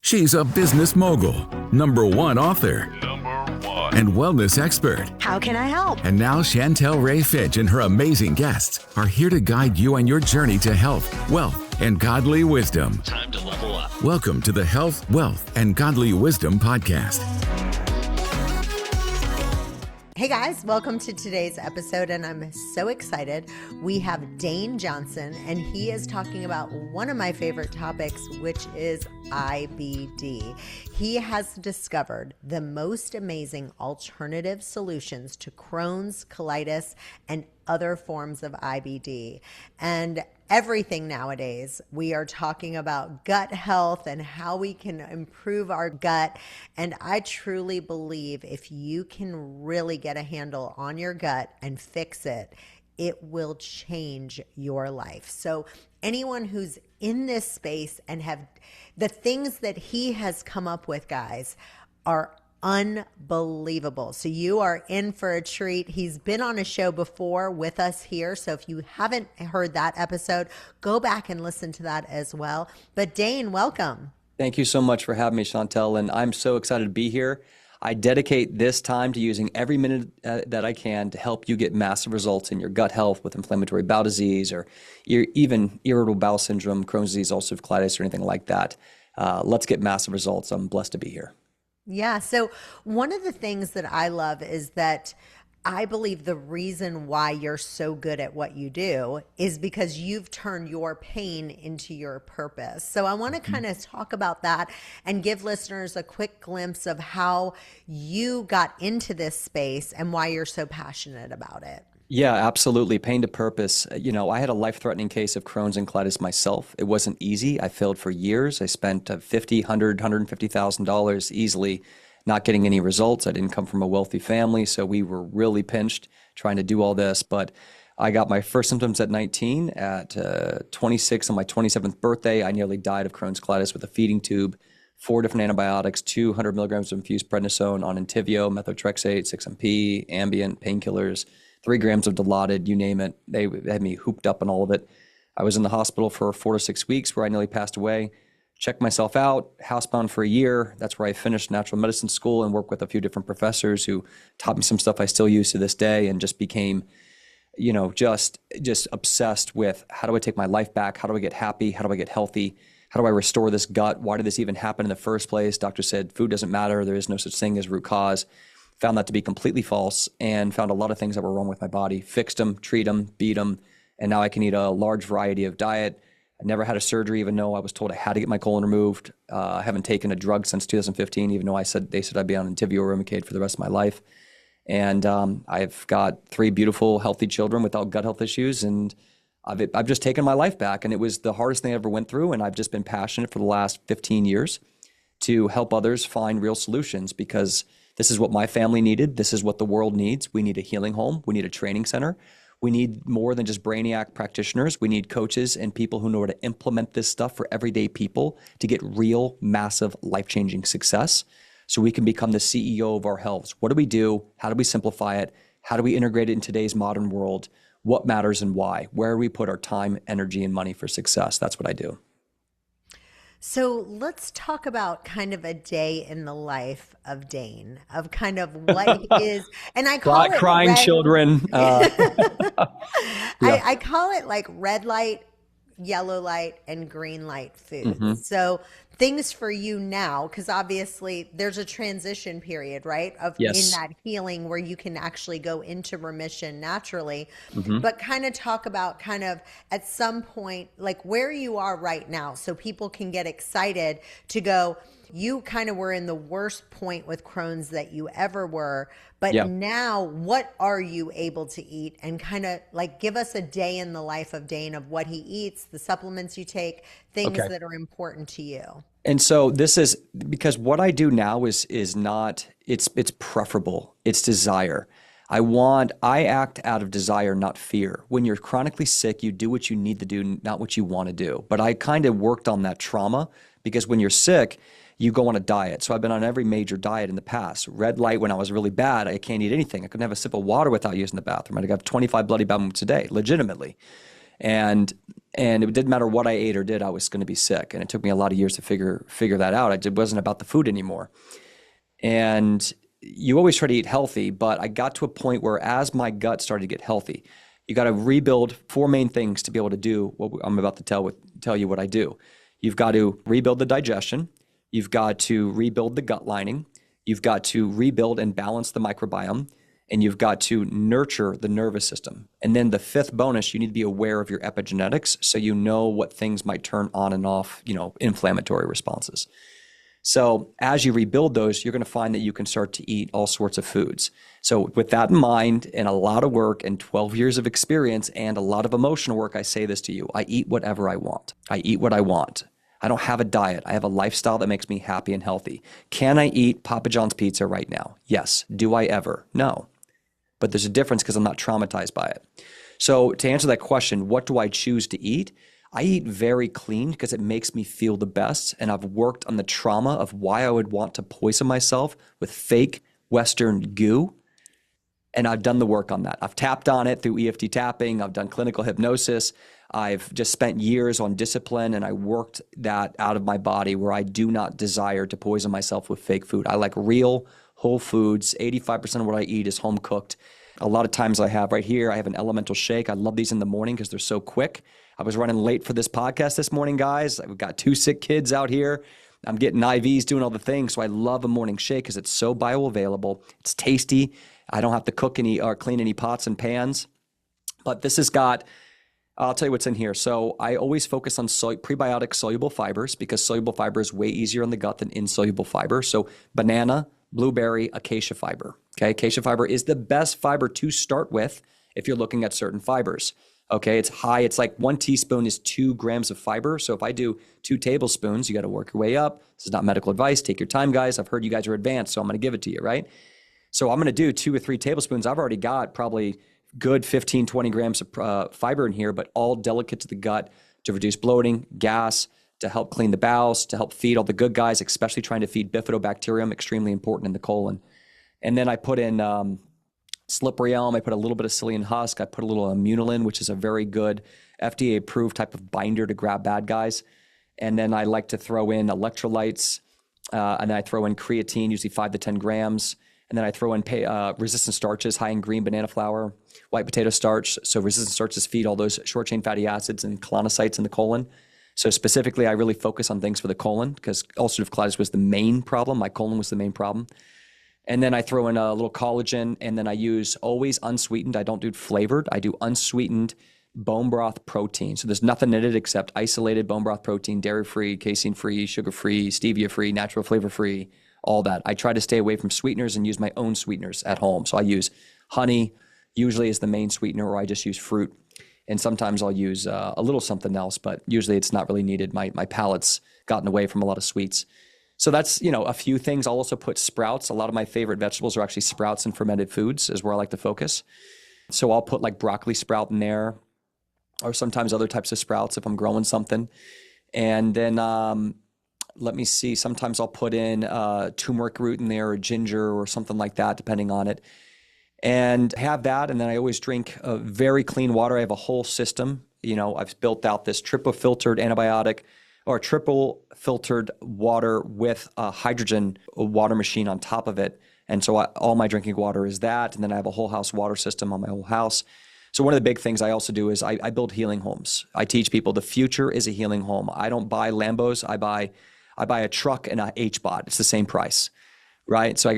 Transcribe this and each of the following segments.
She's a business mogul, #1 author, and wellness expert. How can I help? And now Chantel Ray Fitch and her amazing guests are here to guide you on your journey to health, wealth, and godly wisdom. Time to level up. Welcome to the Health, Wealth, and Godly Wisdom podcast. Hey guys, welcome to today's episode, and I'm so excited. We have Dane Johnson, and he is talking about one of my favorite topics, which is IBD. He has discovered the most amazing alternative solutions to Crohn's, colitis, and other forms of IBD. And everything nowadays, we are talking about gut health and how we can improve our gut. And I truly believe if you can really get a handle on your gut and fix it, it will change your life. So anyone who's in this space and have the things that he has come up with, guys, are unbelievable. So you are in for a treat. He's been on a show before with us here. So if you haven't heard that episode, go back and listen to that as well. But Dane, welcome. Thank you so much for having me, Chantel. And I'm so excited to be here. I dedicate this time to using every minute that I can to help you get massive results in your gut health with inflammatory bowel disease or even irritable bowel syndrome, Crohn's disease, ulcerative colitis, or anything like that. Let's get massive results. I'm blessed to be here. Yeah. So one of the things that I love is that I believe the reason why you're so good at what you do is because you've turned your pain into your purpose. So I want to kind of talk about that and give listeners a quick glimpse of how you got into this space and why you're so passionate about it. Yeah, absolutely. Pain to purpose. I had a life-threatening case of Crohn's and colitis myself. It wasn't easy. I failed for years. I spent $50,000, $100,000, $150,000 easily not getting any results. I didn't come from a wealthy family, so we were really pinched trying to do all this. But I got my first symptoms at 19. At 26, on my 27th birthday, I nearly died of Crohn's colitis with a feeding tube, 4 different antibiotics, 200 milligrams of infused prednisone on Entyvio, methotrexate, 6-MP, ambient, painkillers, 3 grams of Dilaudid, you name it. They had me hooped up on all of it. I was in the hospital for 4 to 6 weeks where I nearly passed away. Checked myself out, housebound for a year. That's where I finished natural medicine school and worked with a few different professors who taught me some stuff I still use to this day, and just became, just obsessed with how do I take my life back? How do I get happy? How do I get healthy? How do I restore this gut? Why did this even happen in the first place? Doctor said food doesn't matter. There is no such thing as root cause. Found that to be completely false and found a lot of things that were wrong with my body. Fixed them, treat them, beat them, and now I can eat a large variety of diet. I never had a surgery, even though I was told I had to get my colon removed. I haven't taken a drug since 2015, even though they said I'd be on Entyvio or Remicade for the rest of my life. And I've got 3 beautiful, healthy children without gut health issues, and I've just taken my life back. And it was the hardest thing I ever went through, and I've just been passionate for the last 15 years to help others find real solutions, because this is what my family needed. This is what the world needs. We need a healing home. We need a training center. We need more than just brainiac practitioners. We need coaches and people who know how to implement this stuff for everyday people to get real, massive, life-changing success so we can become the CEO of our health. What do we do? How do we simplify it? How do we integrate it in today's modern world? What matters and why? Where do we put our time, energy, and money for success? That's what I do. So let's talk about kind of a day in the life of Dane, of kind of what he is. And I call it crying children. I call it like red light, yellow light, and green light foods. Mm-hmm. So things for you now, because obviously there's a transition period, right? Yes. In that healing where you can actually go into remission naturally, Mm-hmm. but kind of talk about kind of at some point, like where you are right now, so people can get excited to go, you kind of were in the worst point with Crohn's that you ever were, but now what are you able to eat? And kind of like give us a day in the life of Dane, of what he eats, the supplements you take, things that are important to you. And so this is because what I do now is not, it's preferable. It's desire. I act out of desire, not fear. When you're chronically sick, you do what you need to do, not what you want to do. But I kind of worked on that trauma, because when you're sick, you go on a diet. So I've been on every major diet in the past. Red light, when I was really bad, I can't eat anything. I couldn't have a sip of water without using the bathroom. I'd have 25 bloody baths a day, legitimately. And it didn't matter what I ate or did, I was going to be sick. And it took me a lot of years to figure that out. It wasn't about the food anymore. And you always try to eat healthy, but I got to a point where as my gut started to get healthy, you got to rebuild 4 main things to be able to do what I'm about to tell you what I do. You've got to rebuild the digestion. You've got to rebuild the gut lining. You've got to rebuild and balance the microbiome. And you've got to nurture the nervous system. And then the 5th bonus, you need to be aware of your epigenetics so you know what things might turn on and off, inflammatory responses. So as you rebuild those, you're going to find that you can start to eat all sorts of foods. So with that in mind, and a lot of work and 12 years of experience and a lot of emotional work, I say this to you: I eat whatever I want. I eat what I want. I don't have a diet. I have a lifestyle that makes me happy and healthy. Can I eat Papa John's pizza right now? Yes. Do I ever? No. But there's a difference because I'm not traumatized by it. So to answer that question, what do I choose to eat? I eat very clean because it makes me feel the best. And I've worked on the trauma of why I would want to poison myself with fake Western goo. And I've done the work on that. I've tapped on it through EFT tapping. I've done clinical hypnosis. I've just spent years on discipline, and I worked that out of my body where I do not desire to poison myself with fake food. I like real whole foods. 85% of what I eat is home cooked. A lot of times I have right here, I have an elemental shake. I love these in the morning because they're so quick. I was running late for this podcast this morning, guys. I've got 2 sick kids out here. I'm getting IVs, doing all the things. So I love a morning shake because it's so bioavailable. It's tasty. I don't have to cook any or clean any pots and pans. But this has got, I'll tell you what's in here. So I always focus on prebiotic soluble fibers because soluble fiber is way easier on the gut than insoluble fiber. So banana, blueberry, acacia fiber. Okay, acacia fiber is the best fiber to start with if you're looking at certain fibers. Okay, it's high. It's like 1 teaspoon is 2 grams of fiber. So if I do 2 tablespoons, you got to work your way up. This is not medical advice. Take your time, guys. I've heard you guys are advanced, so I'm going to give it to you, right? So I'm going to do 2 or 3 tablespoons. I've already got probably good 15, 20 grams of fiber in here, but all delicate to the gut to reduce bloating, gas, to help clean the bowels, to help feed all the good guys, especially trying to feed bifidobacterium, extremely important in the colon. And then I put in slippery elm. I put a little bit of psyllium husk. I put a little immunolin, which is a very good FDA-approved type of binder to grab bad guys. And then I like to throw in electrolytes, and then I throw in creatine, usually 5 to 10 grams. And then I throw in resistant starches, high in green banana flour, white potato starch. So resistant starches feed all those short-chain fatty acids and colonocytes in the colon. So specifically, I really focus on things for the colon because ulcerative colitis was the main problem. My colon was the main problem. And then I throw in a little collagen, and then I use always unsweetened. I don't do flavored. I do unsweetened bone broth protein. So there's nothing in it except isolated bone broth protein, dairy-free, casein-free, sugar-free, stevia-free, natural flavor-free, all that. I try to stay away from sweeteners and use my own sweeteners at home. So I use honey, usually as the main sweetener, or I just use fruit. And sometimes I'll use a little something else, but usually it's not really needed. My palate's gotten away from a lot of sweets. So that's, a few things. I'll also put sprouts. A lot of my favorite vegetables are actually sprouts and fermented foods is where I like to focus. So I'll put like broccoli sprout in there, or sometimes other types of sprouts if I'm growing something. And then let me see, sometimes I'll put in turmeric root in there or ginger or something like that, depending on it. And have that, and then I always drink very clean water. I have a whole system. I've built out this triple filtered antibiotic or triple filtered water with a hydrogen water machine on top of it. And so all my drinking water is that. And then I have a whole house water system on my whole house. So one of the big things I also do is I build healing homes. I teach people the future is a healing home. I don't buy Lambos. I buy a truck and a HBOT. It's the same price. Right. So I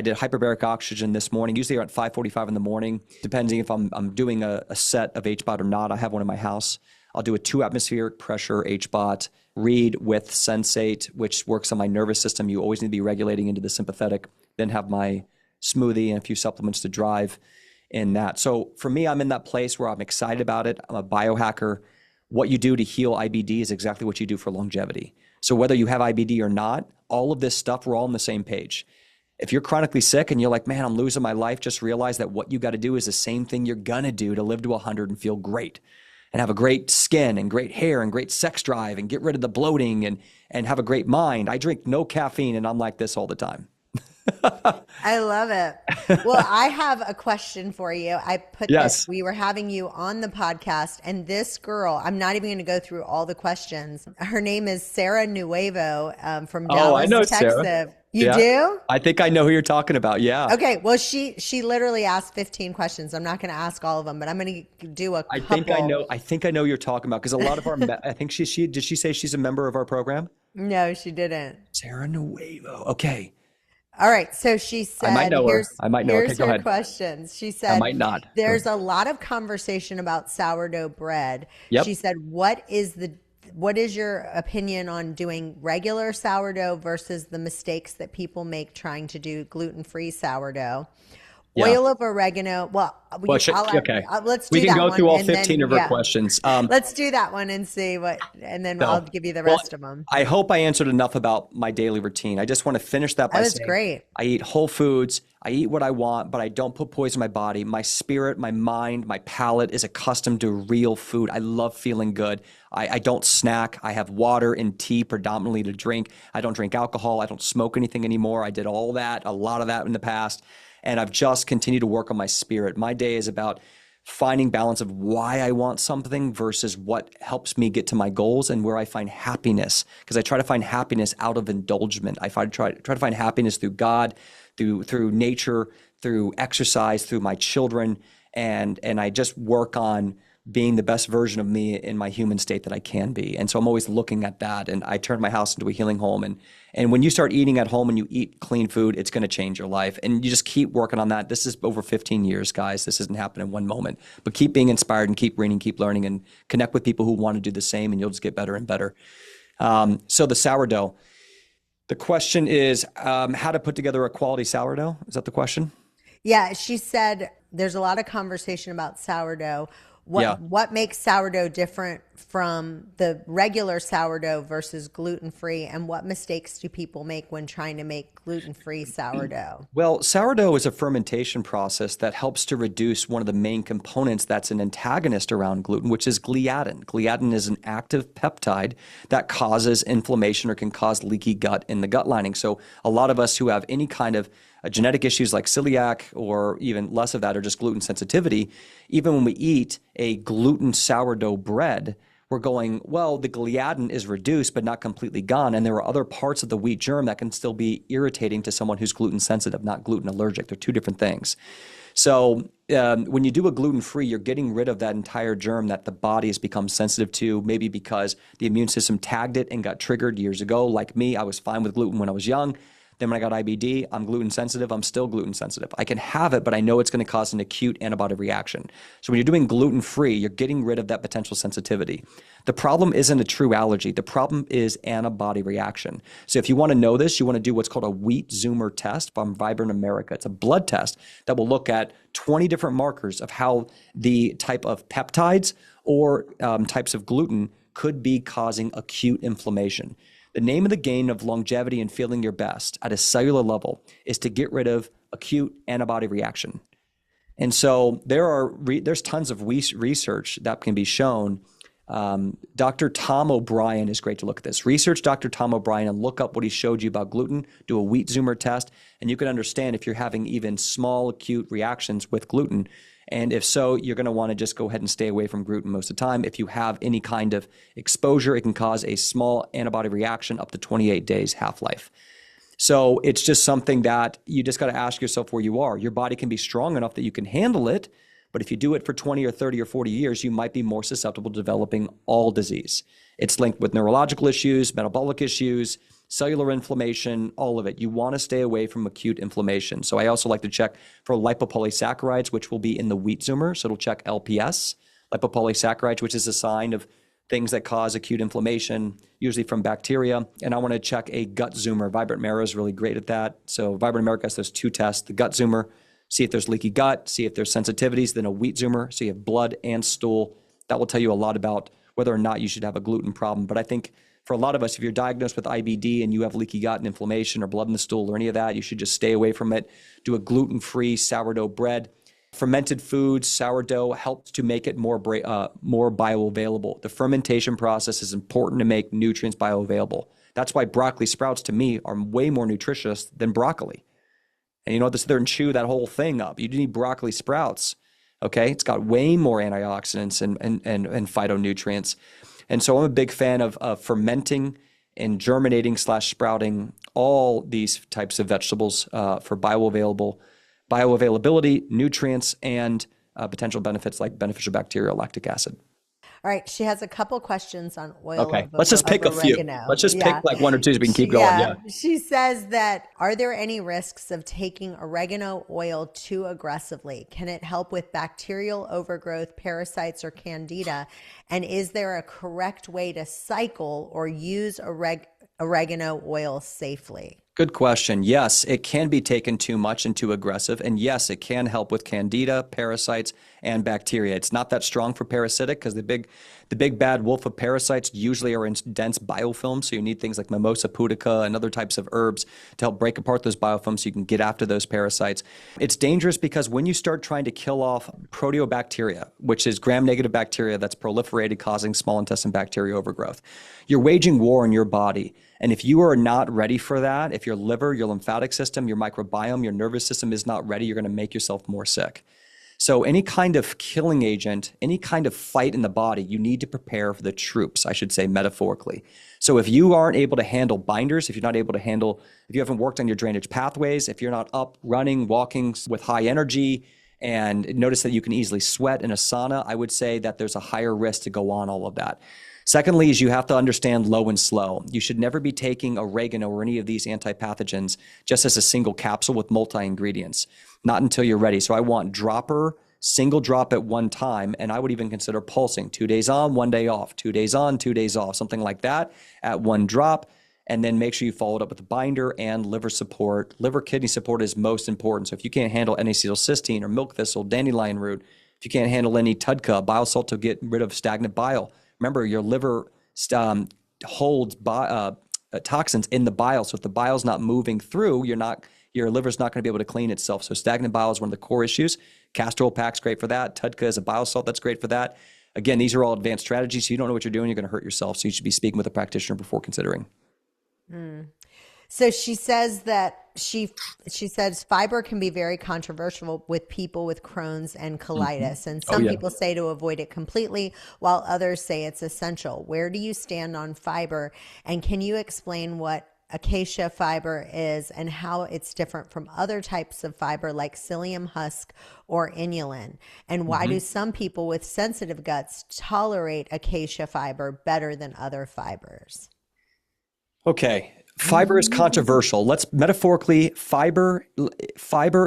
did hyperbaric oxygen this morning, usually around 5:45 in the morning, depending if I'm doing a set of HBOT or not. I have one in my house. I'll do a 2 atmospheric pressure HBOT, read with Sensate, which works on my nervous system. You always need to be regulating into the sympathetic, then have my smoothie and a few supplements to drive in that. So for me, I'm in that place where I'm excited about it. I'm a biohacker. What you do to heal IBD is exactly what you do for longevity. So whether you have IBD or not, all of this stuff, we're all on the same page. If you're chronically sick and you're like, man, I'm losing my life, just realize that what you got to do is the same thing you're going to do to live to 100 and feel great and have a great skin and great hair and great sex drive and get rid of the bloating and have a great mind. I drink no caffeine and I'm like this all the time. I love it. Well, I have a question for you. I put this, Yes. we were having you on the podcast, and this girl, I'm not even going to go through all the questions. Her name is Sarah Nuevo from Oh, I Dallas, know Sarah. Texas. You Yeah. do? I think I know who you're talking about. Yeah. Okay. Well, she literally asked 15 questions. I'm not going to ask all of them, but I'm going to do a I think I couple. know. I think I know who you're talking about because a lot of our. I think she did. She say she's a member of our program? No, she didn't. Sarah Nuevo. Okay. All right. So she I might said, know her. I might know her. Okay, here's go her ahead. questions. She I said, might not. Go there's ahead. a lot of conversation about sourdough bread. She Yep. said, what is your opinion on doing regular sourdough versus the mistakes that people make trying to do gluten-free sourdough? Yeah. Oil of oregano. Well, Well, okay. let's We do can that go one through all and 15 then of her questions. let's do that one and see and then I'll So, give you the well, rest of them. I hope I answered enough about my daily routine. I just want to finish that That by was saying great. I eat whole foods. I eat what I want, but I don't put poison in my body. My spirit, my mind, my palate is accustomed to real food. I love feeling good. I don't snack. I have water and tea predominantly to drink. I don't drink alcohol. I don't smoke anything anymore. I did all that, a lot of that in the past. And I've just continued to work on my spirit. My day is about finding balance of why I want something versus what helps me get to my goals and where I find happiness. Because I try to find happiness out of indulgence. I try to find happiness through God, through nature, through exercise, through my children, and I just work on being the best version of me in my human state that I can be. And so I'm always looking at that. And I turn my house into a healing home. And when you start eating at home and you eat clean food, it's going to change your life. And you just keep working on that. This is over 15 years, guys. This doesn't happen in one moment. But keep being inspired and keep reading, keep learning, and connect with people who want to do the same, and you'll just get better and better. So the sourdough. The question is how to put together a quality sourdough. Is that the question? Yeah, she said there's a lot of conversation about sourdough. Yeah. What makes sourdough different from the regular sourdough versus gluten-free, and what mistakes do people make when trying to make gluten-free sourdough? Well, sourdough is a fermentation process that helps to reduce one of the main components that's an antagonist around gluten, which is gliadin. Gliadin is an active peptide that causes inflammation or can cause leaky gut in the gut lining. So a lot of us who have any kind of genetic issues like celiac or even less of that or just gluten sensitivity, even when we eat a gluten sourdough bread, we're going, well, the gliadin is reduced but not completely gone. And there are other parts of the wheat germ that can still be irritating to someone who's gluten sensitive, not gluten allergic. They're two different things. So when you do a gluten-free, you're getting rid of that entire germ that the body has become sensitive to, maybe because the immune system tagged it and got triggered years ago. Like me, I was fine with gluten when I was young. Then when I got IBD, I'm gluten sensitive. I'm still gluten sensitive. I can have it, but I know it's going to cause an acute antibody reaction. So when you're doing gluten-free, you're getting rid of that potential sensitivity. The problem isn't a true allergy. The problem is antibody reaction. So if you want to know this, you want to do what's called a wheat zoomer test from Vibrant America. It's a blood test that will look at 20 different markers of how the type of peptides or types of gluten could be causing acute inflammation. The name of the game of longevity and feeling your best at a cellular level is to get rid of acute antibody reaction. And so there's tons of research that can be shown. Dr. Tom O'Brien is great to look at this. Research Dr. Tom O'Brien and look up what he showed you about gluten, do a wheat zoomer test, and you can understand if you're having even small acute reactions with gluten. And if so, you're going to want to just go ahead and stay away from gluten most of the time. If you have any kind of exposure, it can cause a small antibody reaction up to 28 days half-life. So it's just something that you just got to ask yourself where you are. Your body can be strong enough that you can handle it, but if you do it for 20 or 30 or 40 years, you might be more susceptible to developing all disease. It's linked with neurological issues, metabolic issues, cellular inflammation, all of it. You want to stay away from acute inflammation. So I also like to check for lipopolysaccharides, which will be in the wheat zoomer. So it'll check LPS, lipopolysaccharides, which is a sign of things that cause acute inflammation, usually from bacteria. And I want to check a gut zoomer. Vibrant Marrow is really great at that. So Vibrant America has those two tests, the gut zoomer, see if there's leaky gut, see if there's sensitivities, then a wheat zoomer, so you have blood and stool. That will tell you a lot about whether or not you should have a gluten problem. But I think for a lot of us, if you're diagnosed with IBD and you have leaky gut and inflammation or blood in the stool or any of that, you should just stay away from it. Do a gluten-free sourdough bread. Fermented foods, sourdough helps to make it more bioavailable. The fermentation process is important to make nutrients bioavailable. That's why broccoli sprouts to me are way more nutritious than broccoli. And you don't have to sit there and chew that whole thing up. You do need broccoli sprouts. Okay. It's got way more antioxidants and phytonutrients. And so I'm a big fan of fermenting and germinating / sprouting all these types of vegetables for bioavailability, nutrients, and potential benefits like beneficial bacteria, lactic acid. All right. She has a couple questions on oil. Okay. Let's just pick a few. Let's just pick like one or two so we can keep going. Yeah. She says that, are there any risks of taking oregano oil too aggressively? Can it help with bacterial overgrowth, parasites, or candida? And is there a correct way to cycle or use oregano oil safely? Good question. Yes, it can be taken too much and too aggressive. And yes, it can help with candida, parasites, and bacteria. It's not that strong for parasitic because the big bad wolf of parasites usually are in dense biofilms. So you need things like mimosa pudica and other types of herbs to help break apart those biofilms so you can get after those parasites. It's dangerous because when you start trying to kill off proteobacteria, which is gram-negative bacteria that's proliferated causing small intestine bacteria overgrowth, you're waging war in your body. And if you are not ready for that, if your liver, your lymphatic system, your microbiome, your nervous system is not ready, you're going to make yourself more sick. So any kind of killing agent, any kind of fight in the body, you need to prepare for the troops, I should say metaphorically. So if you aren't able to handle binders, if you haven't worked on your drainage pathways, if you're not up running, walking with high energy, and notice that you can easily sweat in a sauna, I would say that there's a higher risk to go on all of that. Secondly, is you have to understand low and slow. You should never be taking oregano or any of these antipathogens just as a single capsule with multi-ingredients, not until you're ready. So I want dropper, single drop at one time, and I would even consider pulsing 2 days on, 1 day off, 2 days on, 2 days off, something like that at one drop. And then make sure you follow it up with a binder and liver support. Liver kidney support is most important. So if you can't handle N-acetylcysteine or milk thistle, dandelion root, if you can't handle any TUDCA, bile salt to get rid of stagnant bile. Remember, your liver holds toxins in the bile. So if the bile's not moving through, your liver's not going to be able to clean itself. So stagnant bile is one of the core issues. Castor oil pack's great for that. TUDCA is a bile salt that's great for that. Again, these are all advanced strategies. So you don't know what you're doing, you're going to hurt yourself. So you should be speaking with a practitioner before considering. So she says that she says fiber can be very controversial with people with Crohn's and colitis. And some people say to avoid it completely, while others say it's essential. Where do you stand on fiber? And can you explain what acacia fiber is and how it's different from other types of fiber like psyllium husk or inulin? And why do some people with sensitive guts tolerate acacia fiber better than other fibers? Okay. Fiber is controversial. Let's metaphorically, fiber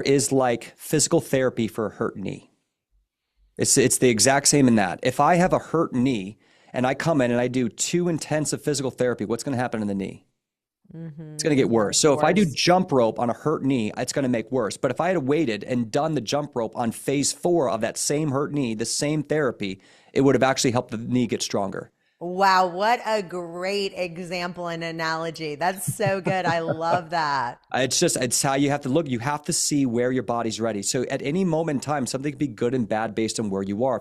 is like physical therapy for a hurt knee. It's the exact same in that. If I have a hurt knee and I come in and I do too intensive physical therapy, what's going to happen in the knee? It's going to get worse. So if I do jump rope on a hurt knee, it's going to make worse. But if I had waited and done the jump rope on phase 4 of that same hurt knee, the same therapy, it would have actually helped the knee get stronger. Wow, what a great example and analogy. That's so good. I love that. It's how you have to look. You have to see where your body's ready. So at any moment in time, something can be good and bad based on where you are.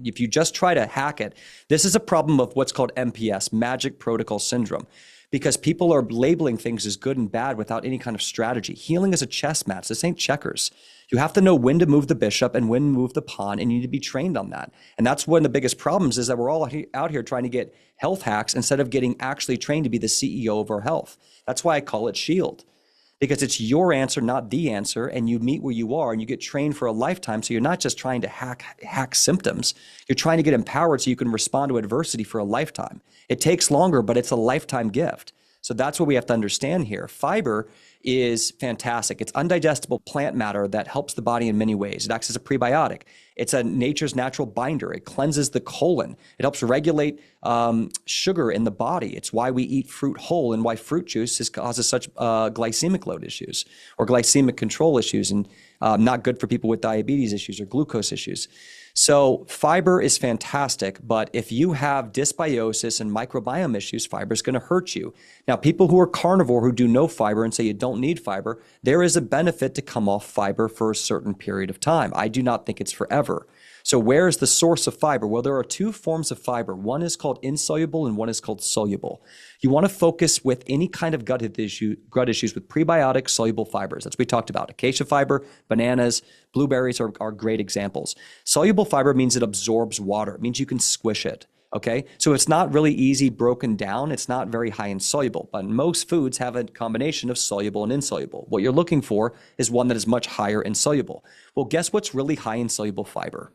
If you just try to hack it, this is a problem of what's called MPS, Magic Protocol Syndrome, because people are labeling things as good and bad without any kind of strategy. Healing is a chess match. This ain't checkers. You have to know when to move the bishop and when to move the pawn, and you need to be trained on that. And that's one of the biggest problems is that we're all out here trying to get health hacks instead of getting actually trained to be the CEO of our health. That's why I call it SHIELD, because it's your answer, not the answer, and you meet where you are and you get trained for a lifetime. So you're not just trying to hack symptoms. You're trying to get empowered so you can respond to adversity for a lifetime. It takes longer, but it's a lifetime gift. So that's what we have to understand here. Fiber is fantastic. It's undigestible plant matter that helps the body in many ways. It acts as a prebiotic. It's nature's natural binder. It cleanses the colon. It helps regulate sugar in the body. It's why we eat fruit whole and why fruit juice causes such glycemic load issues or glycemic control issues, and not good for people with diabetes issues or glucose issues. So fiber is fantastic, but if you have dysbiosis and microbiome issues, fiber is going to hurt you. Now, people who are carnivore who do no fiber and say you don't need fiber, there is a benefit to come off fiber for a certain period of time. I do not think it's forever. However, so where is the source of fiber? Well, there are two forms of fiber. One is called insoluble and one is called soluble. You want to focus with any kind of gut issues with prebiotic soluble fibers. That's what we talked about. Acacia fiber, bananas, blueberries are great examples. Soluble fiber means it absorbs water. It means you can squish it. Okay, so it's not really easy broken down. It's not very high in soluble, but most foods have a combination of soluble and insoluble. What you're looking for is one that is much higher in soluble. Well, guess what's really high in soluble fiber?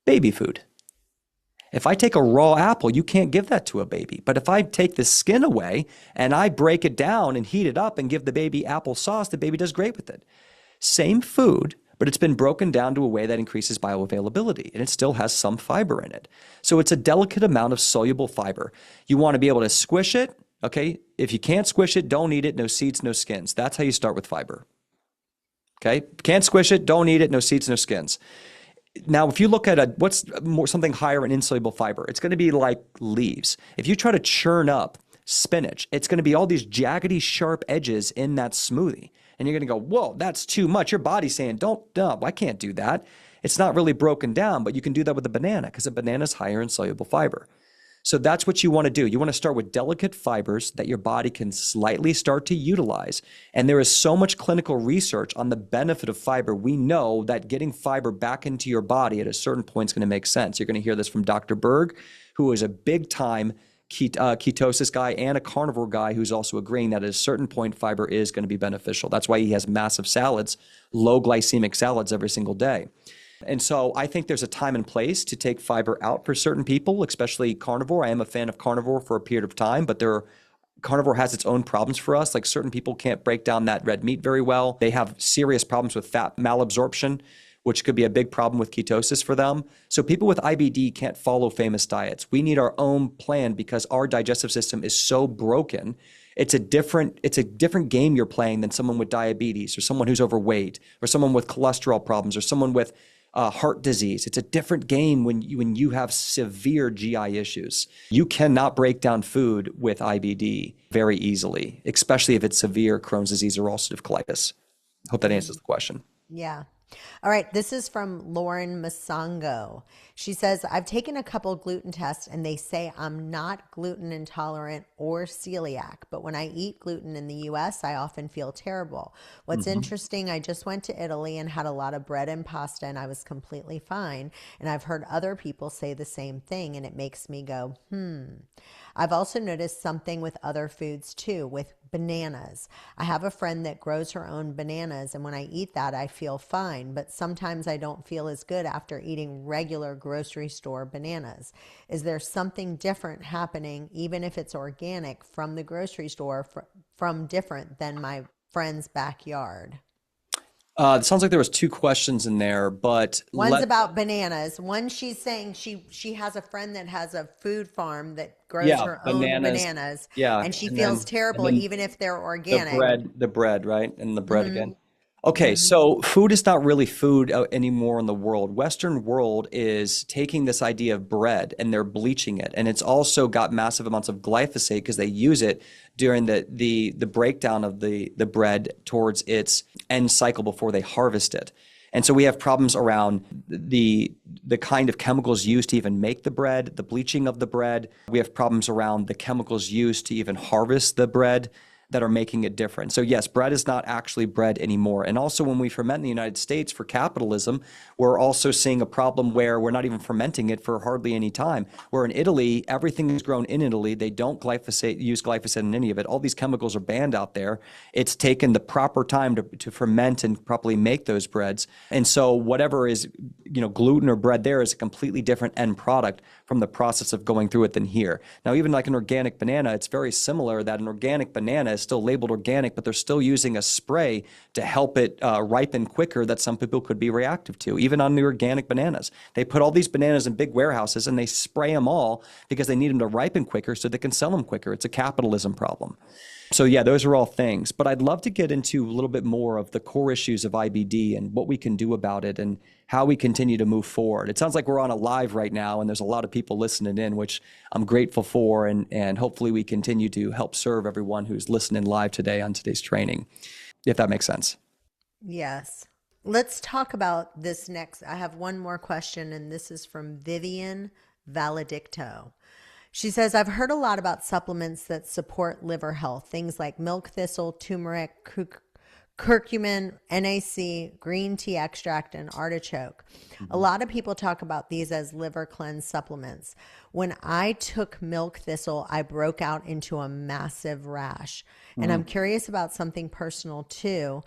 Baby food. If I take a raw apple, you can't give that to a baby. But if I take the skin away and I break it down and heat it up and give the baby applesauce, the baby does great with it. Same food, but it's been broken down to a way that increases bioavailability, and it still has some fiber in it. So it's a delicate amount of soluble fiber. You want to be able to squish it, okay? If you can't squish it, don't eat it, no seeds, no skins. That's how you start with fiber, okay? Can't squish it, don't eat it, no seeds, no skins. Now, if you look at something higher in insoluble fiber, it's going to be like leaves. If you try to churn up spinach, it's going to be all these jaggedy, sharp edges in that smoothie. And you're going to go, whoa, that's too much. Your body's saying, don't, I can't do that. It's not really broken down, but you can do that with a banana because a banana is higher in soluble fiber. So that's what you want to do. You want to start with delicate fibers that your body can slightly start to utilize. And there is so much clinical research on the benefit of fiber. We know that getting fiber back into your body at a certain point is going to make sense. You're going to hear this from Dr. Berg, who is a big time ketosis guy and a carnivore guy who's also agreeing that at a certain point fiber is going to be beneficial. That's why he has massive salads, low glycemic salads every single day. And so I think there's a time and place to take fiber out for certain people, especially carnivore. I am a fan of carnivore for a period of time, but carnivore has its own problems for us. Like certain people can't break down that red meat very well. They have serious problems with fat malabsorption, which could be a big problem with ketosis for them. So people with IBD can't follow famous diets. We need our own plan because our digestive system is so broken. It's a different game you're playing than someone with diabetes or someone who's overweight or someone with cholesterol problems or someone with heart disease. It's a different game when you have severe GI issues. You cannot break down food with IBD very easily, especially if it's severe Crohn's disease or ulcerative colitis. Hope that answers the question. Yeah. All right. This is from Lauren Masongo. She says, I've taken a couple gluten tests and they say I'm not gluten intolerant or celiac, but when I eat gluten in the US, I often feel terrible. What's interesting, I just went to Italy and had a lot of bread and pasta and I was completely fine. And I've heard other people say the same thing and it makes me go, I've also noticed something with other foods too, with bananas. I have a friend that grows her own bananas, and when I eat that, I feel fine, but sometimes I don't feel as good after eating regular grocery store bananas. Is there something different happening, even if it's organic, from the grocery store, from different than my friend's backyard? It sounds like there was two questions in there, but one's about bananas. One, she's saying she has a friend that has a food farm that grows her own bananas. Yeah, and she feels terrible even if they're organic. The bread, right? And the bread again. Okay, so food is not really food anymore in the world. Western world is taking this idea of bread and they're bleaching it. And it's also got massive amounts of glyphosate because they use it during the breakdown of the bread towards its end cycle before they harvest it. And so we have problems around the kind of chemicals used to even make the bread, the bleaching of the bread. We have problems around the chemicals used to even harvest the bread that are making it different. So yes, bread is not actually bread anymore. And also when we ferment in the United States for capitalism, we're also seeing a problem where we're not even fermenting it for hardly any time. Where in Italy, everything is grown in Italy. They don't use glyphosate in any of it. All these chemicals are banned out there. It's taken the proper time to ferment and properly make those breads. And so whatever is, gluten or bread there is a completely different end product from the process of going through it than here. Now, even like an organic banana, it's very similar that an organic banana is still labeled organic, but they're still using a spray to help it ripen quicker that some people could be reactive to, even on the organic bananas. They put all these bananas in big warehouses and they spray them all because they need them to ripen quicker so they can sell them quicker. It's a capitalism problem. So yeah, those are all things. But I'd love to get into a little bit more of the core issues of IBD and what we can do about it and how we continue to move forward. It sounds like we're on a live right now and there's a lot of people listening in, which I'm grateful for. And hopefully we continue to help serve everyone who's listening live today on today's training, if that makes sense. Yes. Let's talk about this next. I have one more question, and this is from Vivian Valedicto. She says, I've heard a lot about supplements that support liver health, things like milk thistle, turmeric, curcumin, NAC, green tea extract, and artichoke. A lot of people talk about these as liver cleanse supplements. When I took milk thistle, I broke out into a massive rash. And I'm curious about something personal too.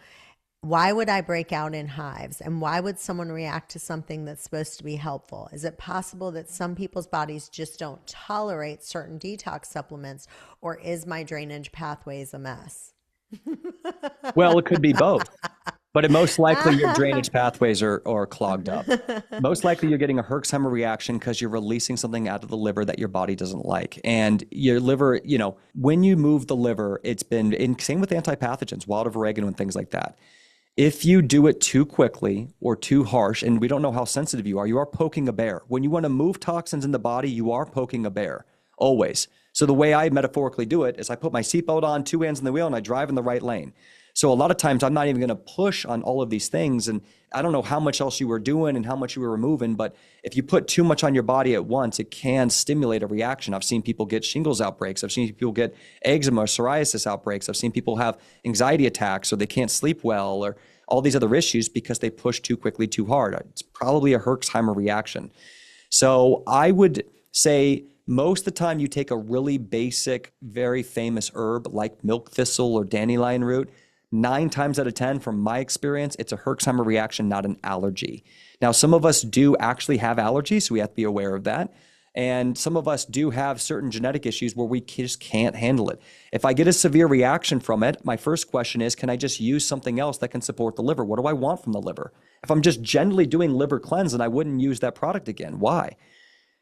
Why would I break out in hives? And why would someone react to something that's supposed to be helpful? Is it possible that some people's bodies just don't tolerate certain detox supplements, or is my drainage pathways a mess? Well, it could be both, but most likely your drainage pathways are clogged up. Most likely you're getting a Herxheimer reaction because you're releasing something out of the liver that your body doesn't like. And your liver, when you move the liver, it's been, same with antipathogens, wild oregano and things like that. If you do it too quickly or too harsh, and we don't know how sensitive you are poking a bear. When you want to move toxins in the body, you are poking a bear, always. So the way I metaphorically do it is I put my seatbelt on, 2 hands on the wheel, and I drive in the right lane. So a lot of times I'm not even going to push on all of these things. And I don't know how much else you were doing and how much you were removing, but if you put too much on your body at once, it can stimulate a reaction. I've seen people get shingles outbreaks. I've seen people get eczema, psoriasis outbreaks. I've seen people have anxiety attacks, or they can't sleep well, or all these other issues because they push too quickly, too hard. It's probably a Herxheimer reaction. So I would say most of the time you take a really basic, very famous herb like milk thistle or dandelion root, 9 times out of 10, from my experience, it's a Herxheimer reaction, not an allergy. Now, some of us do actually have allergies, so we have to be aware of that. And some of us do have certain genetic issues where we just can't handle it. If I get a severe reaction from it, my first question is, can I just use something else that can support the liver? What do I want from the liver? If I'm just generally doing liver cleanse, then I wouldn't use that product again. Why?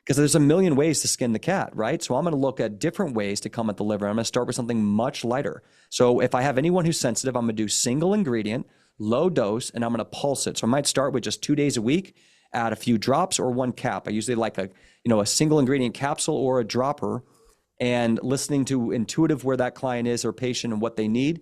Because there's a million ways to skin the cat, right? So I'm going to look at different ways to come at the liver. I'm going to start with something much lighter. So if I have anyone who's sensitive, I'm going to do single ingredient, low dose, and I'm going to pulse it. So I might start with just 2 days a week, add a few drops or 1 cap. I usually like a single ingredient capsule or a dropper, and listening to intuitive where that client is or patient and what they need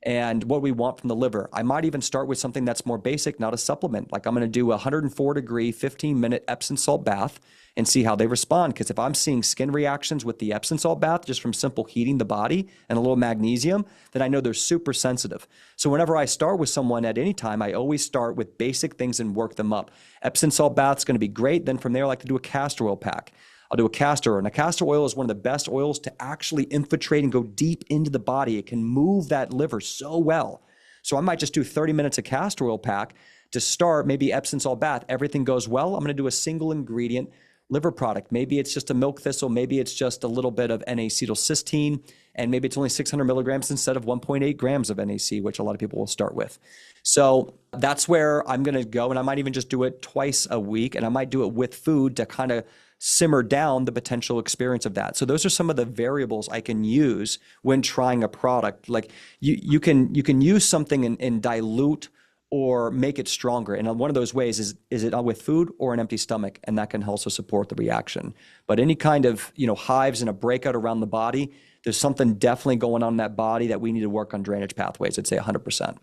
and what we want from the liver. I might even start with something that's more basic, not a supplement. Like I'm going to do a 104-degree, 15-minute Epsom salt bath and see how they respond. Because if I'm seeing skin reactions with the Epsom salt bath just from simple heating the body and a little magnesium, then I know they're super sensitive. So whenever I start with someone at any time, I always start with basic things and work them up. Epsom salt bath is going to be great. Then from there, I like to do a castor oil pack. I'll do a castor oil. And a castor oil is one of the best oils to actually infiltrate and go deep into the body. It can move that liver so well. So I might just do 30 minutes of castor oil pack to start, maybe Epsom salt bath. Everything goes well. I'm going to do a single ingredient liver product. Maybe it's just a milk thistle. Maybe it's just a little bit of N-acetylcysteine, and maybe it's only 600 milligrams instead of 1.8 grams of NAC, which a lot of people will start with. So that's where I'm going to go. And I might even just do it twice a week, and I might do it with food to kind of simmer down the potential experience of that. So those are some of the variables I can use when trying a product. Like you can use something and dilute or make it stronger. And one of those ways is it with food or an empty stomach, and that can also support the reaction. But any kind of hives and a breakout around the body, there's something definitely going on in that body that we need to work on drainage pathways. I'd say 100%.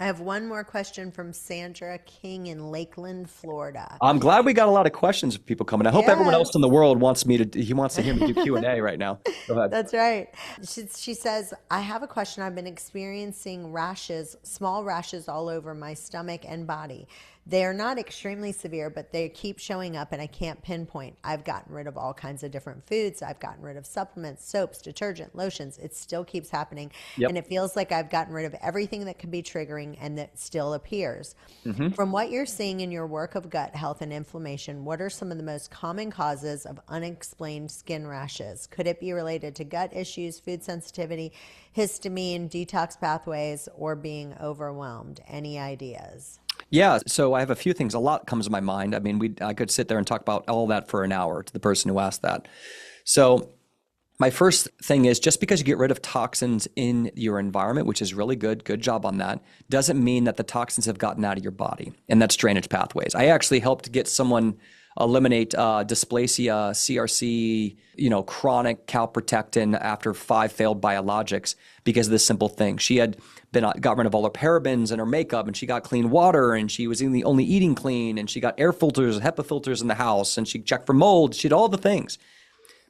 I have one more question from Sandra King in Lakeland, Florida. I'm glad we got a lot of questions of people coming. I hope everyone else in the world wants to hear me do Q&A right now. Go ahead. That's right. She says, I have a question. I've been experiencing rashes, small rashes all over my stomach and body. They are not extremely severe, but they keep showing up and I can't pinpoint. I've gotten rid of all kinds of different foods. I've gotten rid of supplements, soaps, detergent, lotions. It still keeps happening. Yep. And it feels like I've gotten rid of everything that can be triggering and that still appears. Mm-hmm. From what you're seeing in your work of gut health and inflammation, what are some of the most common causes of unexplained skin rashes? Could it be related to gut issues, food sensitivity, histamine, detox pathways, or being overwhelmed? Any ideas? Yeah, so I have a few things. A lot comes to my mind. I mean, I could sit there and talk about all that for an hour to the person who asked that. So my first thing is, just because you get rid of toxins in your environment, which is really good job on that, doesn't mean that the toxins have gotten out of your body. And that's drainage pathways. I actually helped get someone eliminate dysplasia, CRC, chronic calprotectin after 5 failed biologics because of this simple thing. She had got rid of all her parabens and her makeup, and she got clean water, and she was only eating clean, and she got air filters, HEPA filters in the house, and she checked for mold. She did all the things.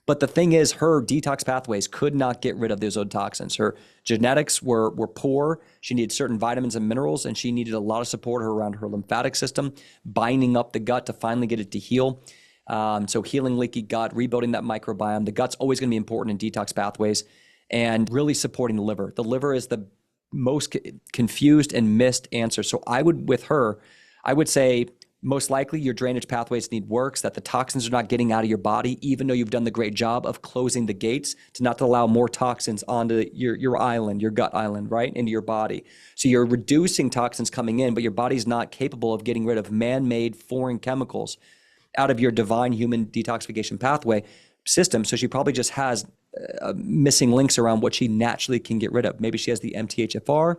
But the thing is, her detox pathways could not get rid of those otoxins. Her genetics were poor. She needed certain vitamins and minerals, and she needed a lot of support around her lymphatic system, binding up the gut to finally get it to heal. So healing leaky gut, rebuilding that microbiome. The gut's always going to be important in detox pathways, and really supporting the liver. The liver is the most confused and missed answer. So I would say, most likely your drainage pathways need works, that the toxins are not getting out of your body, even though you've done the great job of closing the gates to not to allow more toxins onto your island, your gut island, right, into your body. So you're reducing toxins coming in, but your body's not capable of getting rid of man-made foreign chemicals out of your divine human detoxification pathway system. So she probably just has missing links around what she naturally can get rid of. Maybe she has the MTHFR,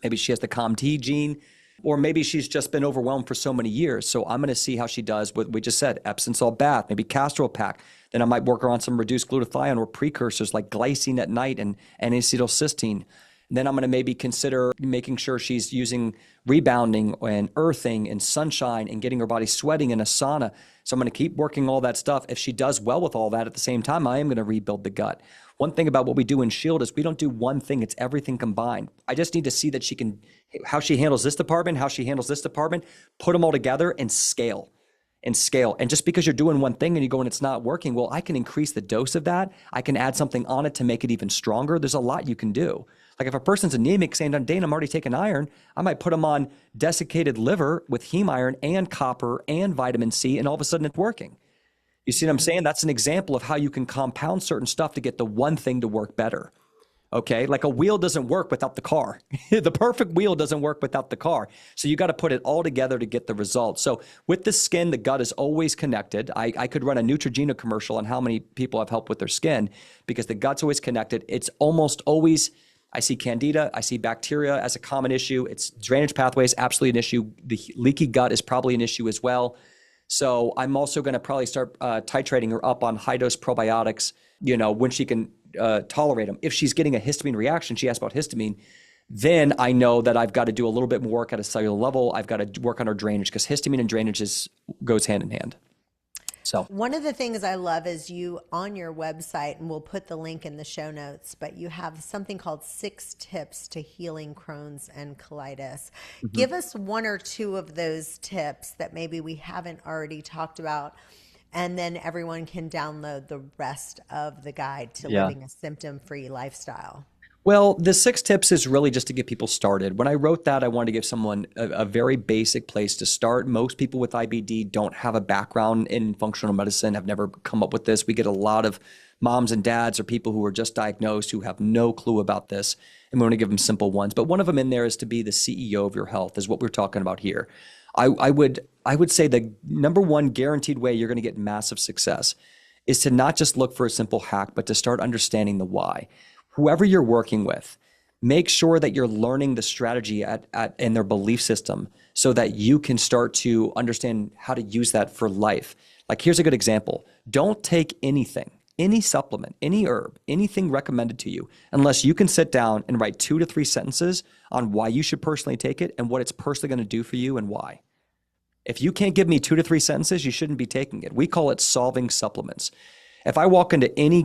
maybe she has the COMT gene, or maybe she's just been overwhelmed for so many years. So I'm going to see how she does with, we just said, Epsom salt bath, maybe castor oil pack. Then I might work her on some reduced glutathione or precursors like glycine at night and N-acetylcysteine. And then I'm going to maybe consider making sure she's using rebounding and earthing and sunshine and getting her body sweating in a sauna. So I'm going to keep working all that stuff. If she does well with all that at the same time, I am going to rebuild the gut. One thing about what we do in Shield is we don't do one thing. It's everything combined. I just need to see that how she handles this department, how she handles this department, put them all together and scale. And just because you're doing one thing and you go and it's not working, well, I can increase the dose of that. I can add something on it to make it even stronger. There's a lot you can do. Like if a person's anemic saying, Dane, I'm already taking iron, I might put them on desiccated liver with heme iron and copper and vitamin C, and all of a sudden it's working. You see what I'm saying? That's an example of how you can compound certain stuff to get the one thing to work better. Okay, like a wheel doesn't work without the car. The perfect wheel doesn't work without the car. So you got to put it all together to get the results. So with the skin, the gut is always connected. I could run a Neutrogena commercial on how many people I've helped with their skin because the gut's always connected. It's almost always, I see candida, I see bacteria as a common issue. It's drainage pathways, absolutely an issue. The leaky gut is probably an issue as well. So I'm also going to probably start titrating her up on high-dose probiotics, when she can tolerate them. If she's getting a histamine reaction, she asked about histamine, then I know that I've got to do a little bit more work at a cellular level. I've got to work on her drainage because histamine and drainage goes hand in hand. So one of the things I love is you on your website, and we'll put the link in the show notes, but you have something called 6 tips to healing Crohn's and colitis. Mm-hmm. Give us 1 or 2 of those tips that maybe we haven't already talked about, and then everyone can download the rest of the guide to living a symptom-free lifestyle. Well, the 6 tips is really just to get people started. When I wrote that, I wanted to give someone a very basic place to start. Most people with IBD don't have a background in functional medicine, have never come up with this. We get a lot of moms and dads or people who are just diagnosed who have no clue about this, and we want to give them simple ones. But one of them in there is to be the CEO of your health, is what we're talking about here. I would say the number one guaranteed way you're going to get massive success is to not just look for a simple hack, but to start understanding the why. Whoever you're working with, make sure that you're learning the strategy in their belief system so that you can start to understand how to use that for life. Like here's a good example. Don't take anything, any supplement, any herb, anything recommended to you, unless you can sit down and write 2 to 3 sentences on why you should personally take it and what it's personally going to do for you and why. If you can't give me 2 to 3 sentences, you shouldn't be taking it. We call it solving supplements. If I walk into any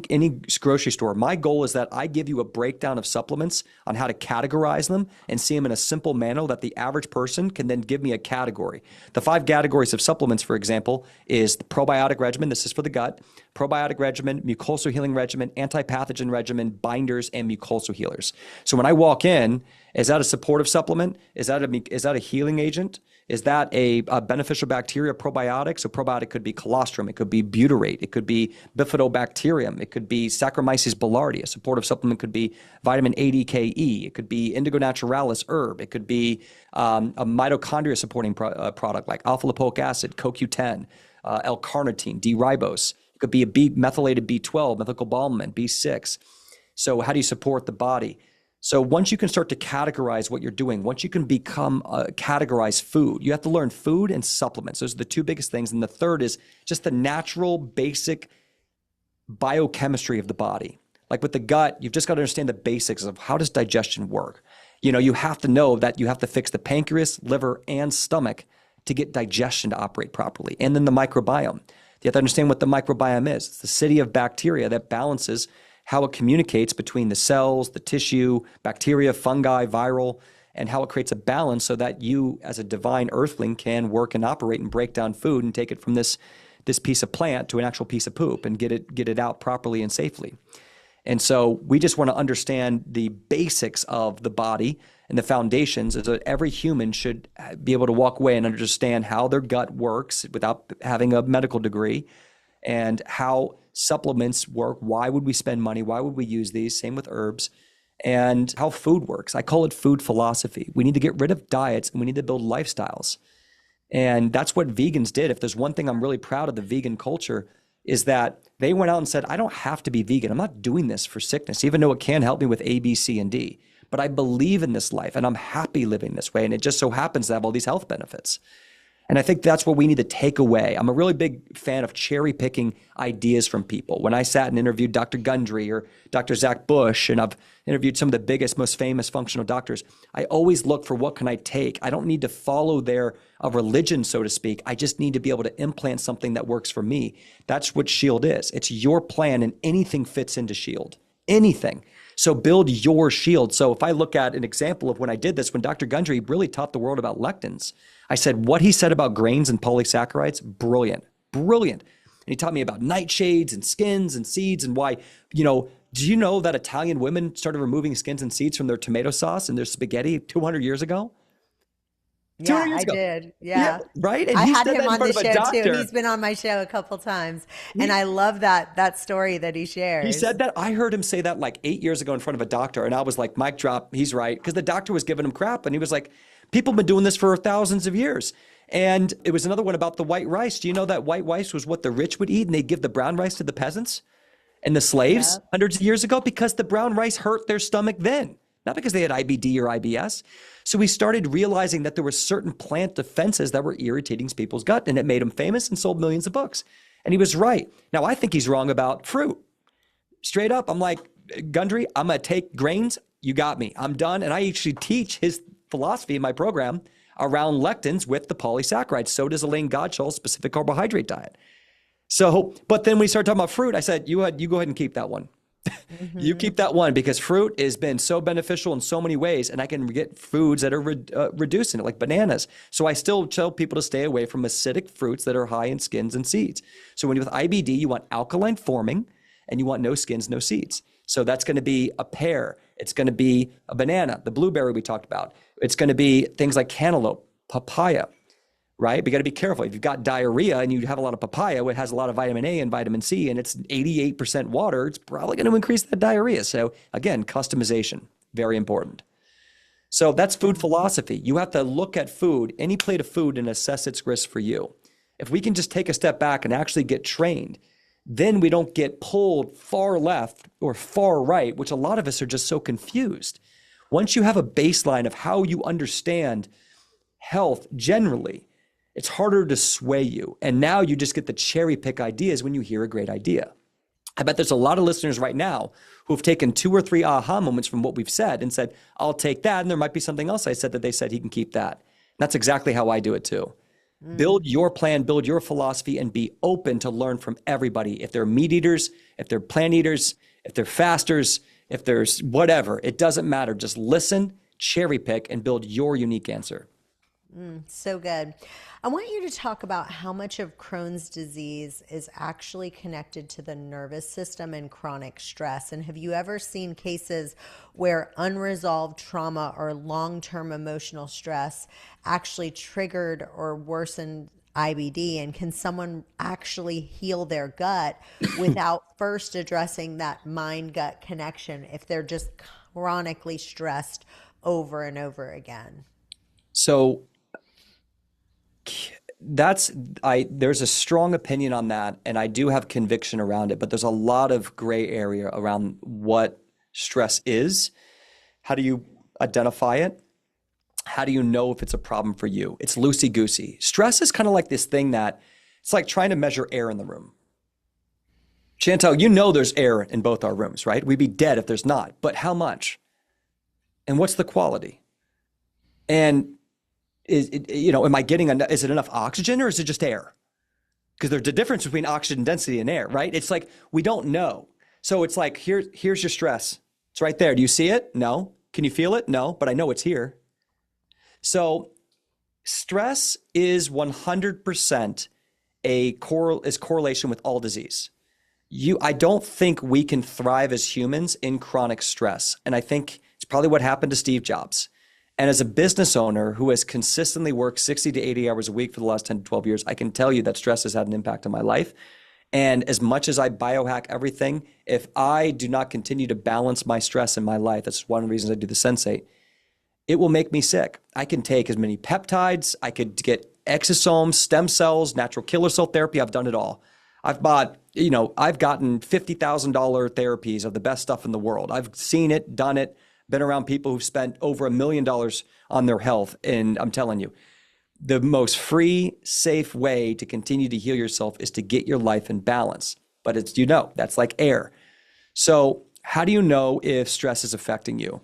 grocery store, my goal is that I give you a breakdown of supplements on how to categorize them and see them in a simple manner that the average person can then give me a category. The 5 categories of supplements, for example, is the probiotic regimen. This is for the gut. Probiotic regimen, mucosal healing regimen, antipathogen regimen, binders, and mucosal healers. So when I walk in, is that a supportive supplement? Is that a healing agent? Is that a beneficial bacteria probiotic? So probiotic could be colostrum, it could be butyrate, it could be bifidobacterium, it could be Saccharomyces boulardii. A supportive supplement could be vitamin ADKE, it could be Indigo naturalis herb, it could be a mitochondria supporting product like alpha lipoic acid, CoQ10, L-carnitine, D-ribose. It could be a methylated B12, methylcobalamin, B6. So how do you support the body? So once you can start to categorize what you're doing, once you can categorize food, you have to learn food and supplements. Those are the two biggest things. And the third is just the natural, basic biochemistry of the body. Like with the gut, you've just got to understand the basics of how does digestion work. You have to know that you have to fix the pancreas, liver, and stomach to get digestion to operate properly. And then the microbiome. You have to understand what the microbiome is. It's the city of bacteria that balances how it communicates between the cells, the tissue, bacteria, fungi, viral, and how it creates a balance so that you as a divine earthling can work and operate and break down food and take it from this piece of plant to an actual piece of poop and get it out properly and safely. And so we just want to understand the basics of the body and the foundations, is that every human should be able to walk away and understand how their gut works without having a medical degree, and how supplements work. Why would we spend money? Why would we use these? Same with herbs. And how food works. I call it food philosophy. We need to get rid of diets and we need to build lifestyles. And that's what vegans did. If there's one thing I'm really proud of the vegan culture, is that they went out and said, I don't have to be vegan. I'm not doing this for sickness, even though it can help me with A, B, C, and D. But I believe in this life and I'm happy living this way. And it just so happens to have all these health benefits. And I think that's what we need to take away. I'm a really big fan of cherry picking ideas from people. When I sat and interviewed Dr. Gundry or Dr. Zach Bush, and I've interviewed some of the biggest, most famous functional doctors, I always look for what can I take. I don't need to follow their religion, so to speak. I just need to be able to implant something that works for me. That's what Shield is. It's your plan, and anything fits into Shield. Anything. So build your shield. So if I look at an example of when I did this, when Dr. Gundry really taught the world about lectins, I said, what he said about grains and polysaccharides, brilliant, brilliant. And he taught me about nightshades and skins and seeds and why, do you know that Italian women started removing skins and seeds from their tomato sauce and their spaghetti 200 years ago? Yeah, I did. Yeah. Right? And I he had said him that in on the front of a show doctor. too. He's been on my show a couple times. And I love that story that he shares. He said that. I heard him say that like 8 years ago in front of a doctor. And I was like, mic drop, he's right. Because the doctor was giving him crap. And he was like, people have been doing this for thousands of years. And it was another one about the white rice. Do you know that white rice was what the rich would eat and they'd give the brown rice to the peasants and the slaves hundreds of years ago? Because the brown rice hurt their stomach then, not because they had IBD or IBS. So we started realizing that there were certain plant defenses that were irritating people's gut, and it made them famous and sold millions of books. And he was right. Now, I think he's wrong about fruit. Straight up, I'm like, Gundry, I'm going to take grains. You got me. I'm done. And I actually teach his philosophy in my program around lectins with the polysaccharides. So does Elaine Gottschall's specific carbohydrate diet. So, but then when we started talking about fruit, I said, you go ahead and keep that one. Mm-hmm. You keep that one, because fruit has been so beneficial in so many ways, and I can get foods that are reducing it, like bananas. So I still tell people to stay away from acidic fruits that are high in skins and seeds. So when you're with IBD, you want alkaline forming, and you want no skins, no seeds. So that's going to be a pear. It's going to be a banana, the blueberry we talked about. It's going to be things like cantaloupe, papaya. Right? We got to be careful. If you've got diarrhea and you have a lot of papaya, it has a lot of vitamin A and vitamin C, and it's 88% water, it's probably going to increase that diarrhea. So again, customization, very important. So that's food philosophy. You have to look at food, any plate of food, and assess its risk for you. If we can just take a step back and actually get trained, then we don't get pulled far left or far right, which a lot of us are just so confused. Once you have a baseline of how you understand health generally, it's harder to sway you. And now you just get the cherry pick ideas when you hear a great idea. I bet there's a lot of listeners right now who have taken 2 or 3 aha moments from what we've said and said, I'll take that. And there might be something else I said that they said he can keep that. And that's exactly how I do it too. Build your plan, build your philosophy, and be open to learn from everybody. If they're meat eaters, if they're plant eaters, if they're fasters, if there's whatever, it doesn't matter. Just listen, cherry pick, and build your unique answer. So good. I want you to talk about how much of Crohn's disease is actually connected to the nervous system and chronic stress. And have you ever seen cases where unresolved trauma or long-term emotional stress actually triggered or worsened IBD? And can someone actually heal their gut without first addressing that mind-gut connection if they're just chronically stressed over and over again? So there's a strong opinion on that, and I do have conviction around it, but there's a lot of gray area around what stress is, How do you identify it? How do you know if it's a problem for you? It's loosey-goosey. Stress is kind of like this thing that it's like trying to measure air in the room. Chantel, you know there's air in both our rooms, right? We'd be dead if there's not. But how much? And what's the quality? And am I getting is it enough oxygen or is it just air? Because there's a difference between oxygen density and air, right? It's like we don't know. So it's like here's your stress. It's right there. Do you see it? No. Can you feel it? No, but I know it's here. So stress is 100% correlation with all disease. I don't think we can thrive as humans in chronic stress. And I think it's probably what happened to Steve Jobs. And as a business owner who has consistently worked 60 to 80 hours a week for the last 10 to 12 years, I can tell you that stress has had an impact on my life. And as much as I biohack everything, if I do not continue to balance my stress in my life, that's one of the reasons I do the Sensate, it will make me sick. I can take as many peptides, I could get exosomes, stem cells, natural killer cell therapy. I've done it all. I've gotten $50,000 therapies of the best stuff in the world. I've seen it, done it, been around people who've spent over $1 million on their health. And I'm telling you, the most free, safe way to continue to heal yourself is to get your life in balance. But that's like air. So how do you know if stress is affecting you?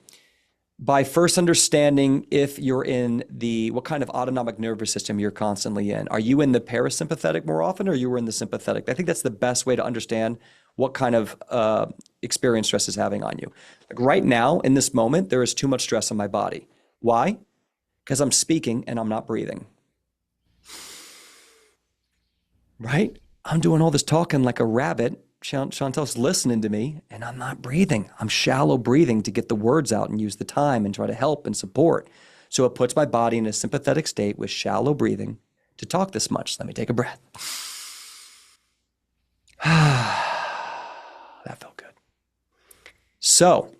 By first understanding if you're in what kind of autonomic nervous system you're constantly in. Are you in the parasympathetic more often or you in the sympathetic? I think that's the best way to understand what kind of experience stress is having on you. Like right now, in this moment, there is too much stress on my body. Why? Because I'm speaking and I'm not breathing. Right? I'm doing all this talking like a rabbit. Chantel's listening to me and I'm not breathing. I'm shallow breathing to get the words out and use the time and try to help and support. So it puts my body in a sympathetic state with shallow breathing to talk this much. Let me take a breath. That felt good. So,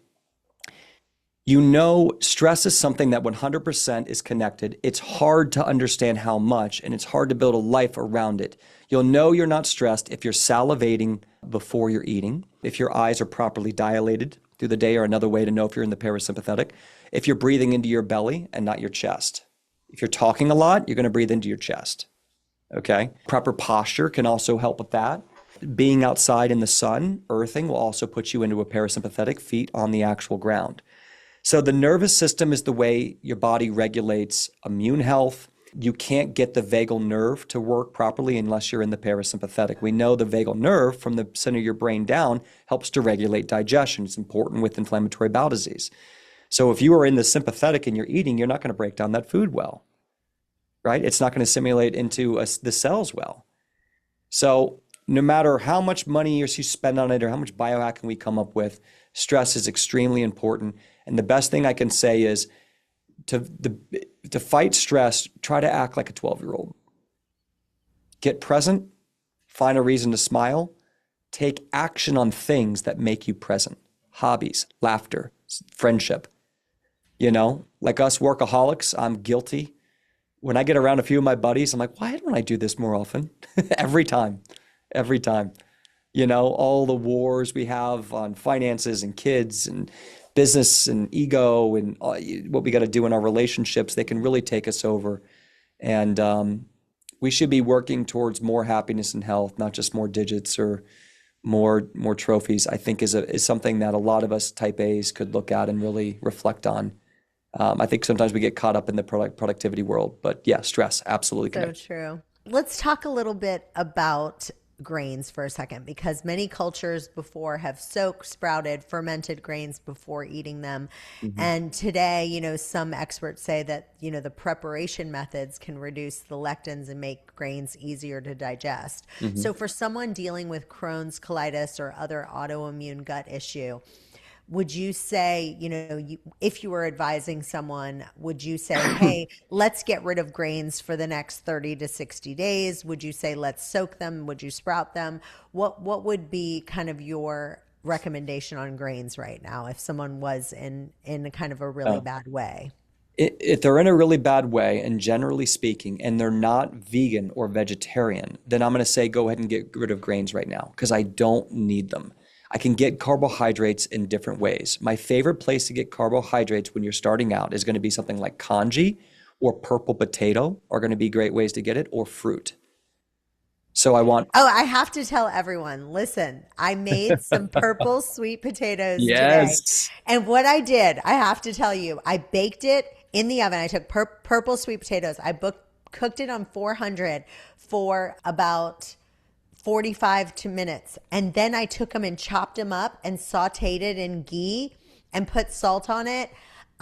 stress is something that 100% is connected. It's hard to understand how much, and it's hard to build a life around it. You'll know you're not stressed if you're salivating before you're eating, if your eyes are properly dilated through the day, or another way to know if you're in the parasympathetic, if you're breathing into your belly and not your chest. If you're talking a lot, you're going to breathe into your chest. Okay? Proper posture can also help with that. Being outside in the sun, earthing, will also put you into a parasympathetic, feet on the actual ground. So the nervous system is the way your body regulates immune health. You can't get the vagal nerve to work properly unless you're in the parasympathetic. We know the vagal nerve from the center of your brain down helps to regulate digestion. It's important with inflammatory bowel disease. So if you are in the sympathetic and you're eating, you're not going to break down that food well, right? It's not going to assimilate into the cells well. So no matter how much money you spend on it or how much biohacking we come up with, stress is extremely important. And the best thing I can say is to fight stress, try to act like a 12-year-old. Get present, find a reason to smile, take action on things that make you present. Hobbies, laughter, friendship. Like us workaholics, I'm guilty. When I get around a few of my buddies, I'm like, why don't I do this more often? Every time. All the wars we have on finances and kids and business and ego and what we got to do in our relationships, they can really take us over. And we should be working towards more happiness and health, not just more digits or more trophies, I think is something that a lot of us type A's could look at and really reflect on. I think sometimes we get caught up in the productivity world, but yeah, stress, absolutely connected. So true. Let's talk a little bit about grains for a second, because many cultures before have soaked, sprouted, fermented grains before eating them. Mm-hmm. And today, some experts say that, the preparation methods can reduce the lectins and make grains easier to digest. Mm-hmm. So for someone dealing with Crohn's, colitis, or other autoimmune gut issue, would you say, if you were advising someone, would you say, hey, let's get rid of grains for the next 30 to 60 days? Would you say, let's soak them? Would you sprout them? What would be kind of your recommendation on grains right now if someone was in kind of a really bad way? If they're in a really bad way, and generally speaking, and they're not vegan or vegetarian, then I'm going to say, go ahead and get rid of grains right now because I don't need them. I can get carbohydrates in different ways. My favorite place to get carbohydrates when you're starting out is going to be something like congee or purple potato are going to be great ways to get it, or fruit. So I want, Oh, I have to tell everyone, listen, I made some purple sweet potatoes today. yes. And what I did, I have to tell you, I baked it in the oven. I took purple sweet potatoes. Cooked it on 400 for about 45 minutes. And then I took them and chopped them up and sauteed it in ghee and put salt on it.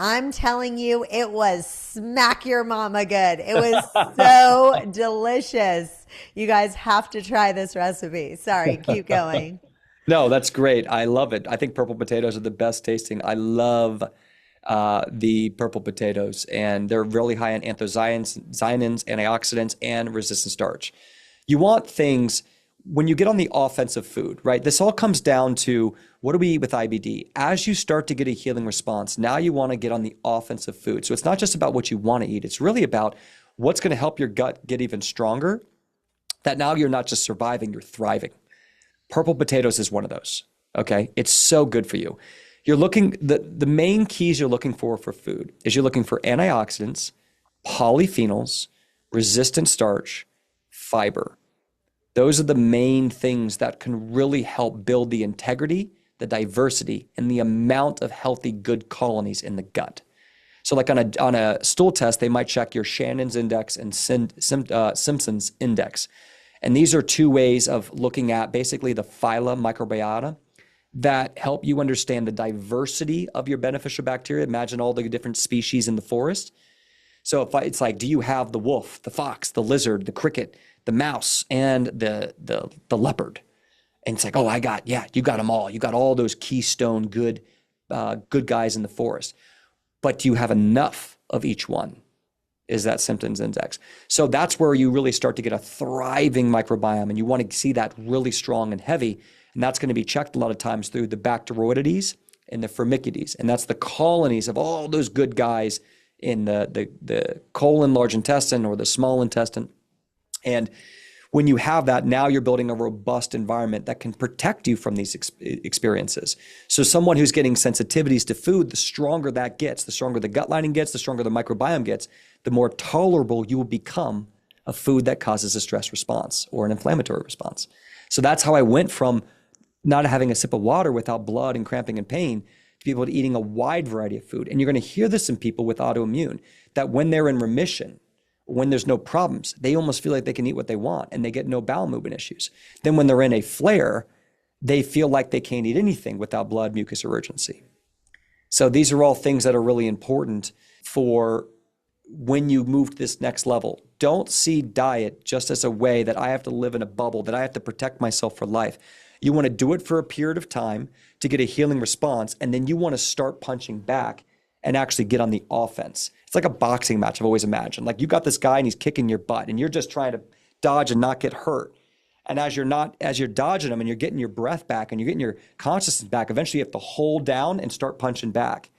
I'm telling you, it was smack your mama good. It was so delicious. You guys have to try this recipe. Sorry, keep going. No, that's great. I love it. I think purple potatoes are the best tasting. I love the purple potatoes, and they're really high in anthocyanins, antioxidants, and resistant starch. You want things when you get on the offensive food, right? This all comes down to what do we eat with IBD? As you start to get a healing response, now you want to get on the offensive food. So it's not just about what you want to eat. It's really about what's going to help your gut get even stronger, that now you're not just surviving, you're thriving. Purple potatoes is one of those, okay? It's so good for you. You're looking, the main keys you're looking for food is you're looking for antioxidants, polyphenols, resistant starch, fiber. Those are the main things that can really help build the integrity, the diversity, and the amount of healthy, good colonies in the gut. So like on a stool test, they might check your Shannon's index and Simpson's index. And these are two ways of looking at basically the phyla microbiota that help you understand the diversity of your beneficial bacteria. Imagine all the different species in the forest. So if it's like, do you have the wolf, the fox, the lizard, the cricket, the mouse, and the leopard? And it's like, oh, you got them all. You got all those keystone good guys in the forest. But do you have enough of each one? Is that symptoms index. So that's where you really start to get a thriving microbiome, and you want to see that really strong and heavy. And that's going to be checked a lot of times through the Bacteroidetes and the Firmicutes. And that's the colonies of all those good guys in the colon, large intestine, or the small intestine. And when you have that, now you're building a robust environment that can protect you from these experiences. So someone who's getting sensitivities to food, the stronger that gets, the stronger the gut lining gets, the stronger the microbiome gets, the more tolerable you will become of food that causes a stress response or an inflammatory response. So that's how I went from not having a sip of water without blood and cramping and pain to people eating a wide variety of food. And you're going to hear this in people with autoimmune, that when they're in remission, when there's no problems, they almost feel like they can eat what they want and they get no bowel movement issues. Then when they're in a flare, they feel like they can't eat anything without blood, mucus, or urgency. So these are all things that are really important for when you move to this next level. Don't see diet just as a way that I have to live in a bubble, that I have to protect myself for life. You want to do it for a period of time to get a healing response, and then you want to start punching back and actually get on the offense. It's like a boxing match, I've always imagined. Like you got this guy and he's kicking your butt and you're just trying to dodge and not get hurt. And as you're dodging him and you're getting your breath back and you're getting your consciousness back, eventually you have to hold down and start punching back.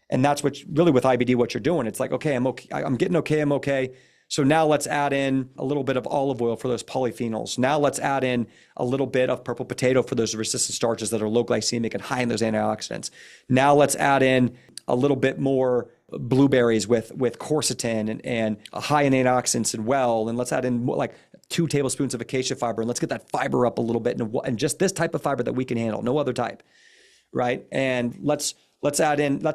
And that's what really with IBD, what you're doing. It's like, okay, I'm okay. I'm getting okay. I'm okay. So now let's add in a little bit of olive oil for those polyphenols. Now let's add in a little bit of purple potato for those resistant starches that are low glycemic and high in those antioxidants. Now let's add in a little bit more blueberries with quercetin and high in antioxidants and well. And let's add in like 2 tablespoons of acacia fiber. And let's get that fiber up a little bit and just this type of fiber that we can handle, no other type, right? And let's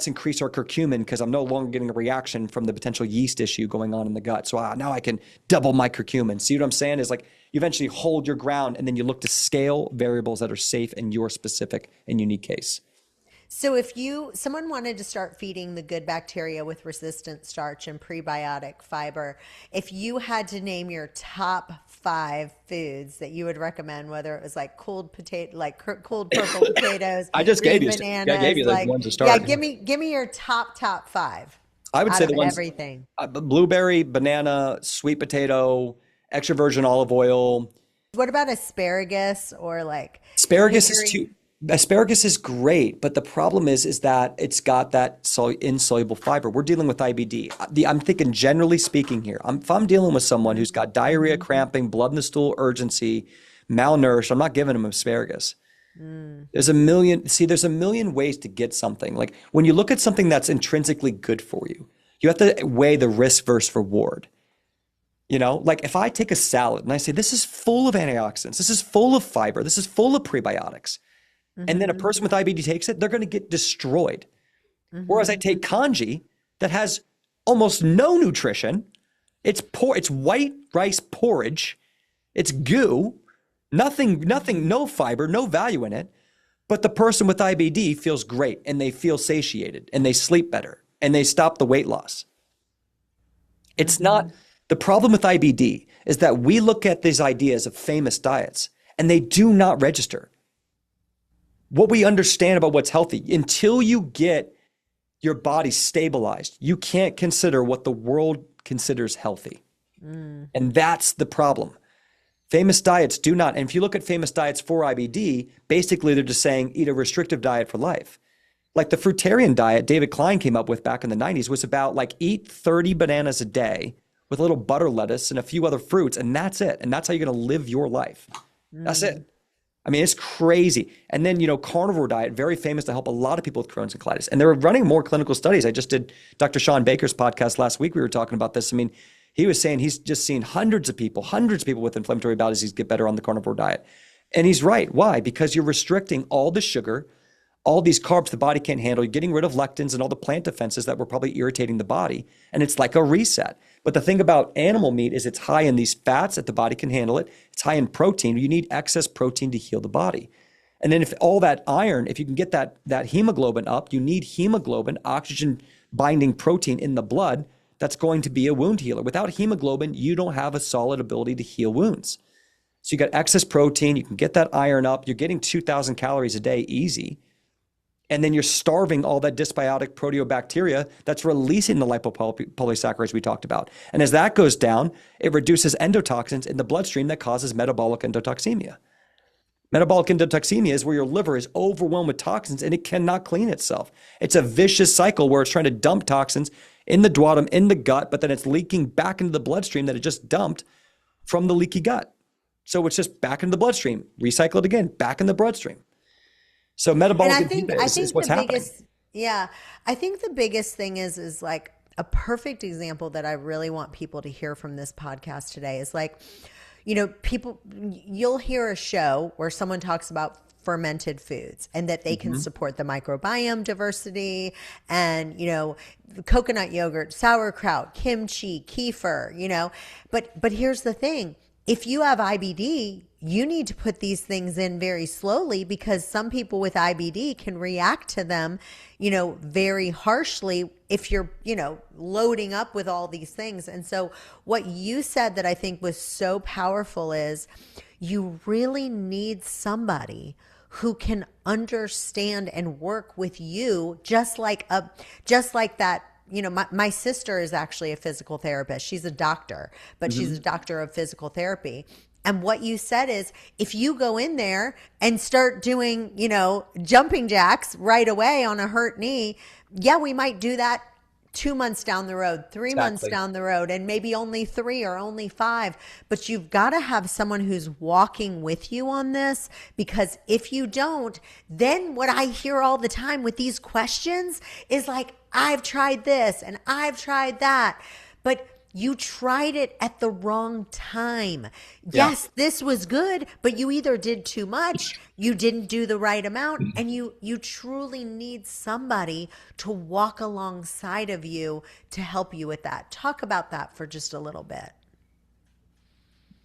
increase our curcumin because I'm no longer getting a reaction from the potential yeast issue going on in the gut. So now I can double my curcumin. See what I'm saying? Is like you eventually hold your ground and then you look to scale variables that are safe in your specific and unique case. So if someone wanted to start feeding the good bacteria with resistant starch and prebiotic fiber, if you had to name your top 5 foods that you would recommend, whether it was like cold cold purple potatoes, I just gave you bananas, I gave you the ones to start. Yeah, give me your top 5. I would say the ones everything. Blueberry, banana, sweet potato, extra virgin olive oil. What about asparagus or like asparagus hickory? is too. Asparagus is great, but the problem is that it's got that insoluble fiber. We're dealing with IBD. I'm thinking generally speaking here. If I'm dealing with someone who's got diarrhea, cramping, blood in the stool, urgency, malnourished, I'm not giving them asparagus. There's a million ways to get something. Like when you look at something that's intrinsically good for you, you have to weigh the risk versus reward. You know, like if I take a salad and I say, this is full of antioxidants, this is full of fiber, this is full of prebiotics. And then a person with IBD takes it, they're going to get destroyed. Whereas I take congee that has almost no nutrition. It's white rice porridge. It's goo, nothing, no fiber, no value in it. But the person with IBD feels great and they feel satiated and they sleep better and they stop the weight loss. It's not, the problem with IBD is that we look at these ideas of famous diets and they do not register. What we understand about what's healthy, until you get your body stabilized, you can't consider what the world considers healthy. And that's the problem. Famous diets do not. And if you look at famous diets for IBD, basically they're just saying eat a restrictive diet for life. Like the fruitarian diet David Klein came up with back in the 90s was about like eat 30 bananas a day with a little butter lettuce and a few other fruits, and that's it. And that's how you're going to live your life. That's it. I mean, it's crazy. And then, you know, carnivore diet, very famous to help a lot of people with Crohn's and colitis. And they're running more clinical studies. I just did Dr. Sean Baker's podcast last week. We were talking about this. I mean, he was saying he's just seen hundreds of people with inflammatory bowel disease get better on the carnivore diet. And he's right. Why? Because you're restricting all the sugar, all these carbs the body can't handle. You're getting rid of lectins and all the plant defenses that were probably irritating the body. And it's like a reset. But the thing about animal meat is it's high in these fats that the body can handle it. It's high in protein. You need excess protein to heal the body. And then if all that iron, if you can get that hemoglobin up, you need hemoglobin, oxygen binding protein in the blood. That's going to be a wound healer. Without hemoglobin, you don't have a solid ability to heal wounds. So you got excess protein. You can get that iron up. You're getting 2,000 calories a day easy. And then you're starving all that dysbiotic proteobacteria that's releasing the lipopolysaccharides we talked about. And as that goes down, it reduces endotoxins in the bloodstream that causes metabolic endotoxemia. Metabolic endotoxemia is where your liver is overwhelmed with toxins and it cannot clean itself. It's a vicious cycle where it's trying to dump toxins in the duodenum, in the gut, but then it's leaking back into the bloodstream that it just dumped from the leaky gut. So it's just back into the bloodstream, recycle it again, back in the bloodstream. So metabolic edema is what's happening. I think the biggest thing is like a perfect example that I really want people to hear from this podcast today is like, you know, you'll hear a show where someone talks about fermented foods and that they can support the microbiome diversity and, you know, coconut yogurt, sauerkraut, kimchi, kefir, you know, but here's the thing. If you have IBD, you need to put these things in very slowly because some people with IBD can react to them, you know, very harshly if you're, you know, loading up with all these things. And so what you said that I think was so powerful is you really need somebody who can understand and work with you just like that. You know, my sister is actually a physical therapist. She's a doctor, but she's a doctor of physical therapy. And what you said is if you go in there and start doing, you know, jumping jacks right away on a hurt knee, yeah, we might do that 2 months down the road, 3 months down the road, and maybe only 3 or only 5. But you've got to have someone who's walking with you on this, because if you don't, then what I hear all the time with these questions is like, I've tried this and I've tried that, but you tried it at the wrong time. Yeah. Yes, this was good, but you either did too much, you didn't do the right amount, and you truly need somebody to walk alongside of you to help you with that. Talk about that for just a little bit.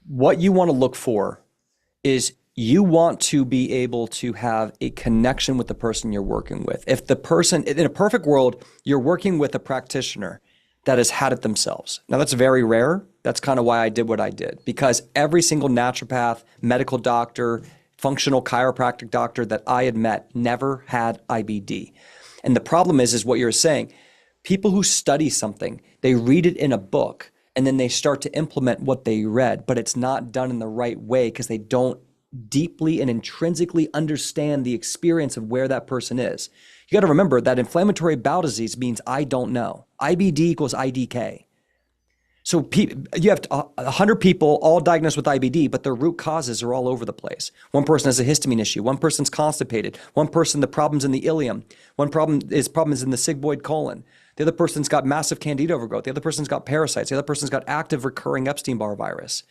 What you want to look for is you want to be able to have a connection with the person you're working with. If the person, in a perfect world, you're working with a practitioner that has had it themselves. Now that's very rare. That's kind of why I did what I did, because every single naturopath, medical doctor, functional chiropractic doctor that I had met never had IBD. And the problem is what you're saying. People who study something, they read it in a book and then they start to implement what they read, but it's not done in the right way because they don't deeply and intrinsically understand the experience of where that person is. You got to remember that inflammatory bowel disease means I don't know. IBD equals IDK. So you have 100 people all diagnosed with IBD, but their root causes are all over the place. One person has a histamine issue. One person's constipated. One person, the problem's in the ileum. One problem is in the sigmoid colon. The other person's got massive candida overgrowth. The other person's got parasites. The other person's got active recurring Epstein-Barr virus.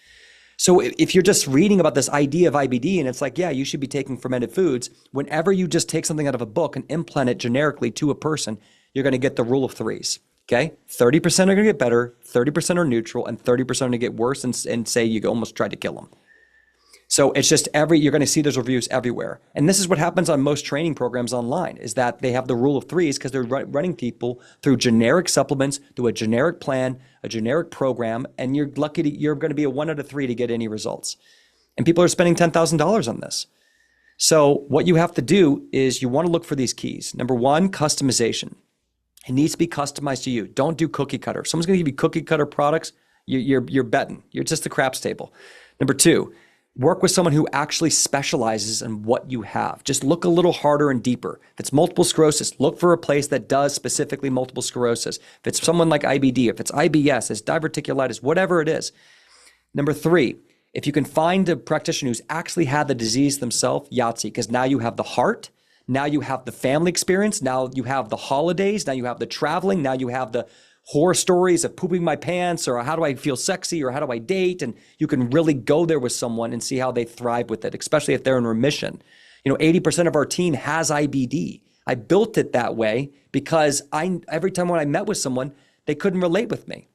So if you're just reading about this idea of IBD and it's like, yeah, you should be taking fermented foods, whenever you just take something out of a book and implant it generically to a person, you're going to get the rule of threes. Okay, 30% are going to get better, 30% are neutral, and 30% are going to get worse and say you almost tried to kill them. So it's just you're going to see those reviews everywhere. And this is what happens on most training programs online, is that they have the rule of threes because they're running people through generic supplements, through a generic plan, a generic program, and you're going to be a 1 out of 3 to get any results. And people are spending $10,000 on this. So what you have to do is you want to look for these keys. Number 1, customization. It needs to be customized to you. Don't do cookie cutter. If someone's going to give you cookie cutter products, you're betting. You're just the craps table. Number 2, work with someone who actually specializes in what you have. Just look a little harder and deeper. If it's multiple sclerosis, look for a place that does specifically multiple sclerosis. If it's someone like IBD, if it's IBS, it's diverticulitis, whatever it is. Number 3, if you can find a practitioner who's actually had the disease themselves, Yahtzee, because now you have the heart. Now you have the family experience. Now you have the holidays. Now you have the traveling. Now you have the horror stories of pooping my pants, or how do I feel sexy, or how do I date? And you can really go there with someone and see how they thrive with it, especially if they're in remission. 80% of our team has IBD. I built it that way because every time when I met with someone, they couldn't relate with me.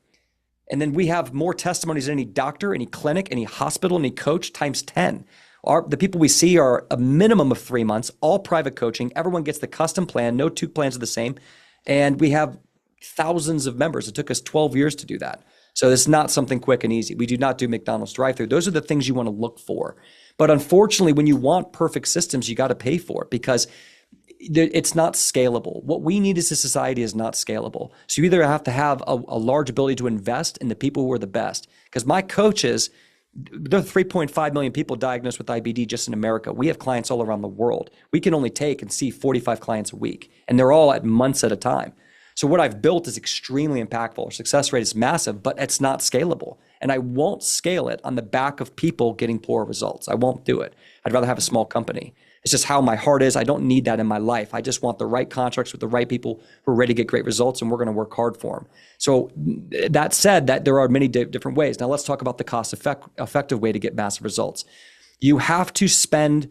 And then we have more testimonies than any doctor, any clinic, any hospital, any coach times 10. The people we see are a minimum of 3 months, all private coaching. Everyone gets the custom plan. No 2 plans are the same. And we have thousands of members. It took us 12 years to do that. So it's not something quick and easy. We do not do McDonald's drive-thru. Those are the things you want to look for. But unfortunately, when you want perfect systems, you got to pay for it because it's not scalable. What we need as a society is not scalable. So you either have to have a large ability to invest in the people who are the best. Because my coaches, there are 3.5 million people diagnosed with IBD just in America. We have clients all around the world. We can only take and see 45 clients a week, and they're all at months at a time. So what I've built is extremely impactful. Our success rate is massive, but it's not scalable. And I won't scale it on the back of people getting poor results. I won't do it. I'd rather have a small company. It's just how my heart is. I don't need that in my life. I just want the right contracts with the right people who are ready to get great results, and we're going to work hard for them. So that said, that there are many different ways. Now let's talk about the cost-effective way to get massive results. You have to spend,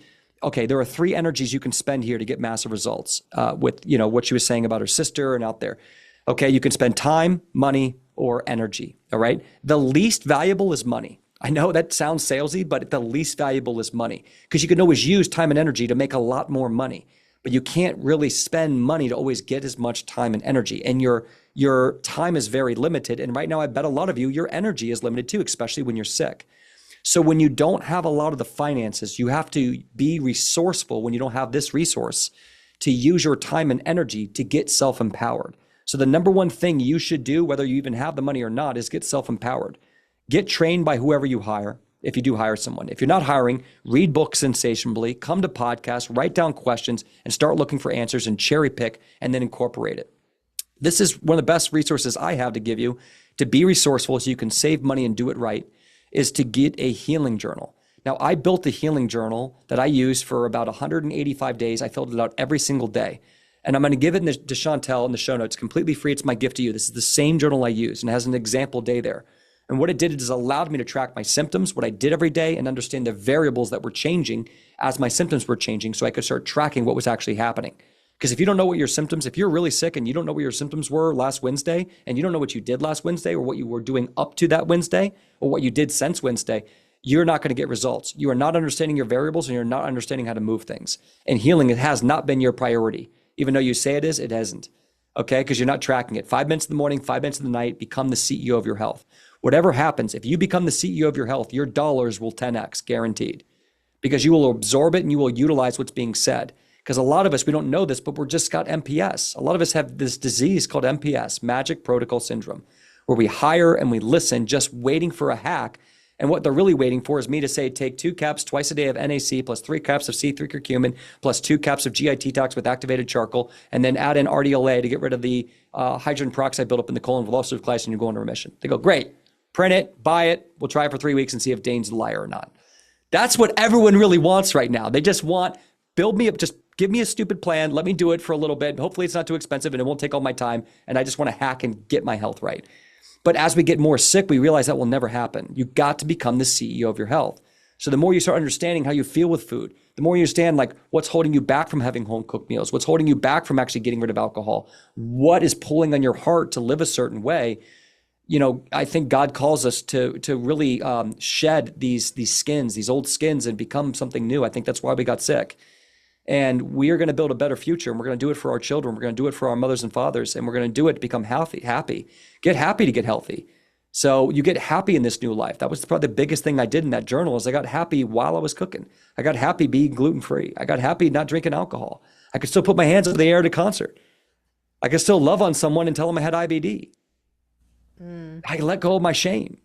there are 3 energies you can spend here to get massive results with, what she was saying about her sister and out there. Okay, you can spend time, money, or energy, all right? The least valuable is money. I know that sounds salesy, but the least valuable is money because you can always use time and energy to make a lot more money, but you can't really spend money to always get as much time and energy. And your time is very limited. And right now, I bet a lot of you, your energy is limited too, especially when you're sick. So when you don't have a lot of the finances, you have to be resourceful when you don't have this resource to use your time and energy to get self-empowered. So the number one thing you should do, whether you even have the money or not, is get self-empowered. Get trained by whoever you hire, if you do hire someone. If you're not hiring, read books sensationally, come to podcasts, write down questions, and start looking for answers and cherry pick and then incorporate it. This is one of the best resources I have to give you to be resourceful so you can save money and do it right, is to get a healing journal. Now, I built a healing journal that I use for about 185 days. I filled it out every single day. And I'm going to give it to Chantel in the show notes, completely free. It's my gift to you. This is the same journal I use and it has an example day there. And what it did is allowed me to track my symptoms, what I did every day, and understand the variables that were changing as my symptoms were changing so I could start tracking what was actually happening. Because if you don't know what your symptoms, if you're really sick and you don't know what your symptoms were last Wednesday, and you don't know what you did last Wednesday or what you were doing up to that Wednesday or what you did since Wednesday, you're not going to get results. You are not understanding your variables and you're not understanding how to move things. And healing, it has not been your priority. Even though you say it is, it hasn't. Okay? Because you're not tracking it. 5 minutes in the morning, 5 minutes in the night, become the CEO of your health. Whatever happens, if you become the CEO of your health, your dollars will 10x, guaranteed. Because you will absorb it and you will utilize what's being said. Because a lot of us, we don't know this, but we're just got MPS. A lot of us have this disease called MPS, Magic Protocol Syndrome, where we hire and we listen just waiting for a hack. And what they're really waiting for is me to say, take 2 caps twice a day of NAC plus 3 caps of C3 curcumin plus 2 caps of GI detox with activated charcoal, and then add in RDLA to get rid of the hydrogen peroxide buildup in the colon with ulcerative colitis and you go into remission. They go, great. Print it, buy it. We'll try it for 3 weeks and see if Dane's a liar or not. That's what everyone really wants right now. They just want, build me up, just give me a stupid plan. Let me do it for a little bit. Hopefully it's not too expensive and it won't take all my time. And I just want to hack and get my health right. But as we get more sick, we realize that will never happen. You got to become the CEO of your health. So the more you start understanding how you feel with food, the more you understand like what's holding you back from having home cooked meals, what's holding you back from actually getting rid of alcohol, what is pulling on your heart to live a certain way. I think God calls us to really shed these skins, these old skins, and become something new. I think that's why we got sick. And we are going to build a better future, and we're going to do it for our children. We're going to do it for our mothers and fathers, and we're going to do it to become happy. Get happy to get healthy. So you get happy in this new life. That was probably the biggest thing I did in that journal is I got happy while I was cooking. I got happy being gluten-free. I got happy not drinking alcohol. I could still put my hands in the air at a concert. I could still love on someone and tell them I had IBD. I let go of my shame.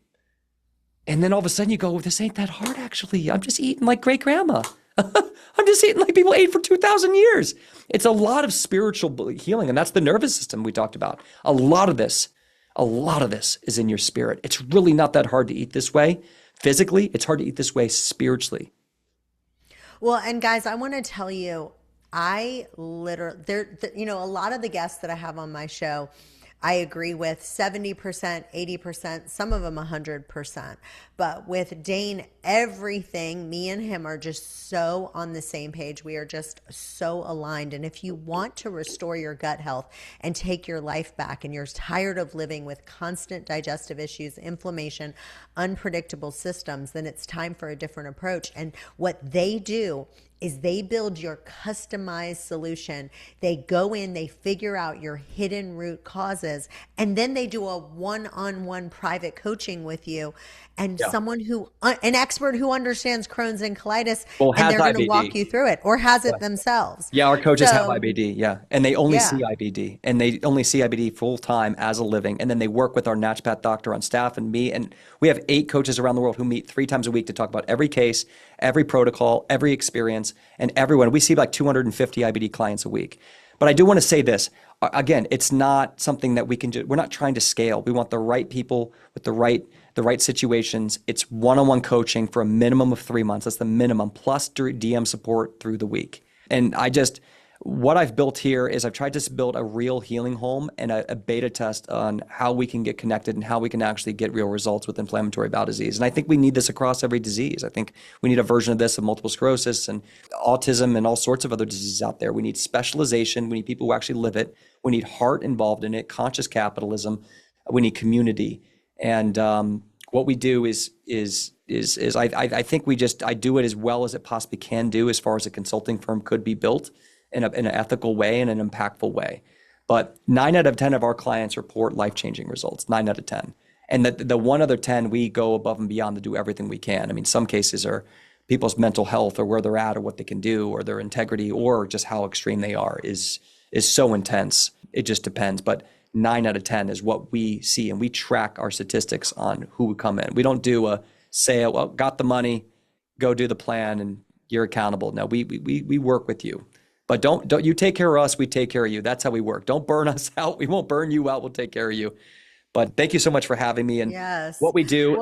And then all of a sudden you go, this ain't that hard, actually. I'm just eating like great grandma. I'm just eating like people ate for 2,000 years. It's a lot of spiritual healing. And that's the nervous system we talked about. A lot of this is in your spirit. It's really not that hard to eat this way. Physically, it's hard to eat this way spiritually. Well, and guys, I want to tell you, I literally, a lot of the guests that I have on my show, I agree with 70%, 80%, some of them 100%. But with Dane, everything, me and him are just so on the same page. We are just so aligned. And if you want to restore your gut health and take your life back and you're tired of living with constant digestive issues, inflammation, unpredictable systems, then it's time for a different approach. And what they do is they build your customized solution. They go in, they figure out your hidden root causes, and then they do a one-on-one private coaching with you and someone who, an expert who understands Crohn's and colitis, and they're going to walk you through it or has it themselves. Yeah, our coaches have IBD, and they only see IBD, and they only see IBD full-time as a living, and then they work with our naturopath doctor on staff and me, and we have 8 coaches around the world who meet 3 times a week to talk about every case, every protocol, every experience, and everyone. We see like 250 IBD clients a week. But I do want to say this. Again, it's not something that we can do. We're not trying to scale. We want the right people with the right situations. It's one-on-one coaching for a minimum of 3 months. That's the minimum, plus DM support through the week. And what I've built here is I've tried to build a real healing home and a beta test on how we can get connected and how we can actually get real results with inflammatory bowel disease. And I think we need this across every disease. I think we need a version of this of multiple sclerosis and autism and all sorts of other diseases out there. We need specialization. We need people who actually live it. We need heart involved in it, conscious capitalism. We need community. And what we do is I think I do it as well as it possibly can do as far as a consulting firm could be built in an ethical way and an impactful way. But 9 out of 10 of our clients report life-changing results, 9 out of 10. And the 1 other 10, we go above and beyond to do everything we can. I mean, some cases are people's mental health or where they're at or what they can do or their integrity or just how extreme they are is so intense. It just depends. But 9 out of 10 is what we see, and we track our statistics on who would come in. We don't do a say, well, got the money, go do the plan, and you're accountable. No, we work with you. But don't you take care of us, we take care of you. That's how we work. Don't burn us out. We won't burn you out. We'll take care of you. But thank you so much for having me. And what we do,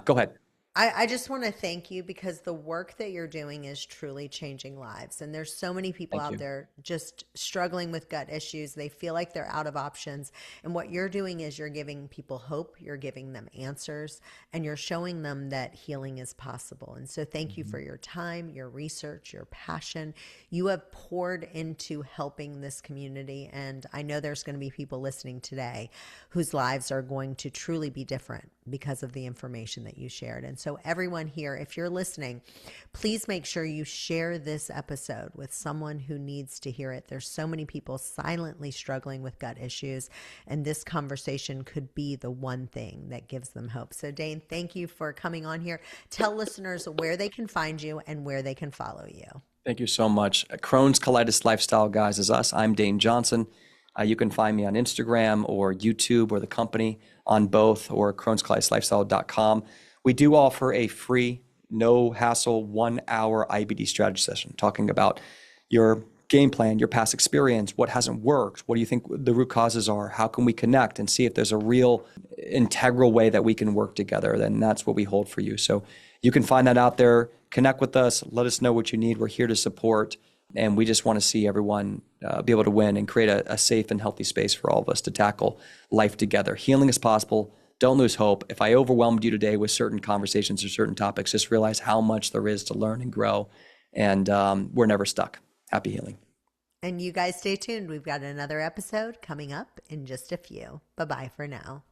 go ahead. I just want to thank you because the work that you're doing is truly changing lives. And there's so many people out there just struggling with gut issues. They feel like they're out of options. And what you're doing is you're giving people hope, you're giving them answers, and you're showing them that healing is possible. And so thank you for your time, your research, your passion. You have poured into helping this community. And I know there's going to be people listening today whose lives are going to truly be different because of the information that you shared. And so everyone here, if you're listening, please make sure you share this episode with someone who needs to hear it. There's so many people silently struggling with gut issues, and this conversation could be the one thing that gives them hope. So Dane, thank you for coming on here. Tell listeners where they can find you and where they can follow you. Thank you so much. Crohn's Colitis Lifestyle, guys, is us. I'm Dane Johnson. You can find me on Instagram or YouTube or the company on both, or crohnscolitis.lifestyle.com. We do offer a free, no hassle, 1 hour IBD strategy session talking about your game plan, your past experience, what hasn't worked, what do you think the root causes are, how can we connect and see if there's a real integral way that we can work together, then that's what we hold for you. So you can find that out there, connect with us, let us know what you need. We're here to support, and we just want to see everyone be able to win and create a safe and healthy space for all of us to tackle life together. Healing is possible. Don't lose hope. If I overwhelmed you today with certain conversations or certain topics, just realize how much there is to learn and grow, and we're never stuck. Happy healing. And you guys stay tuned. We've got another episode coming up in just a few. Bye-bye for now.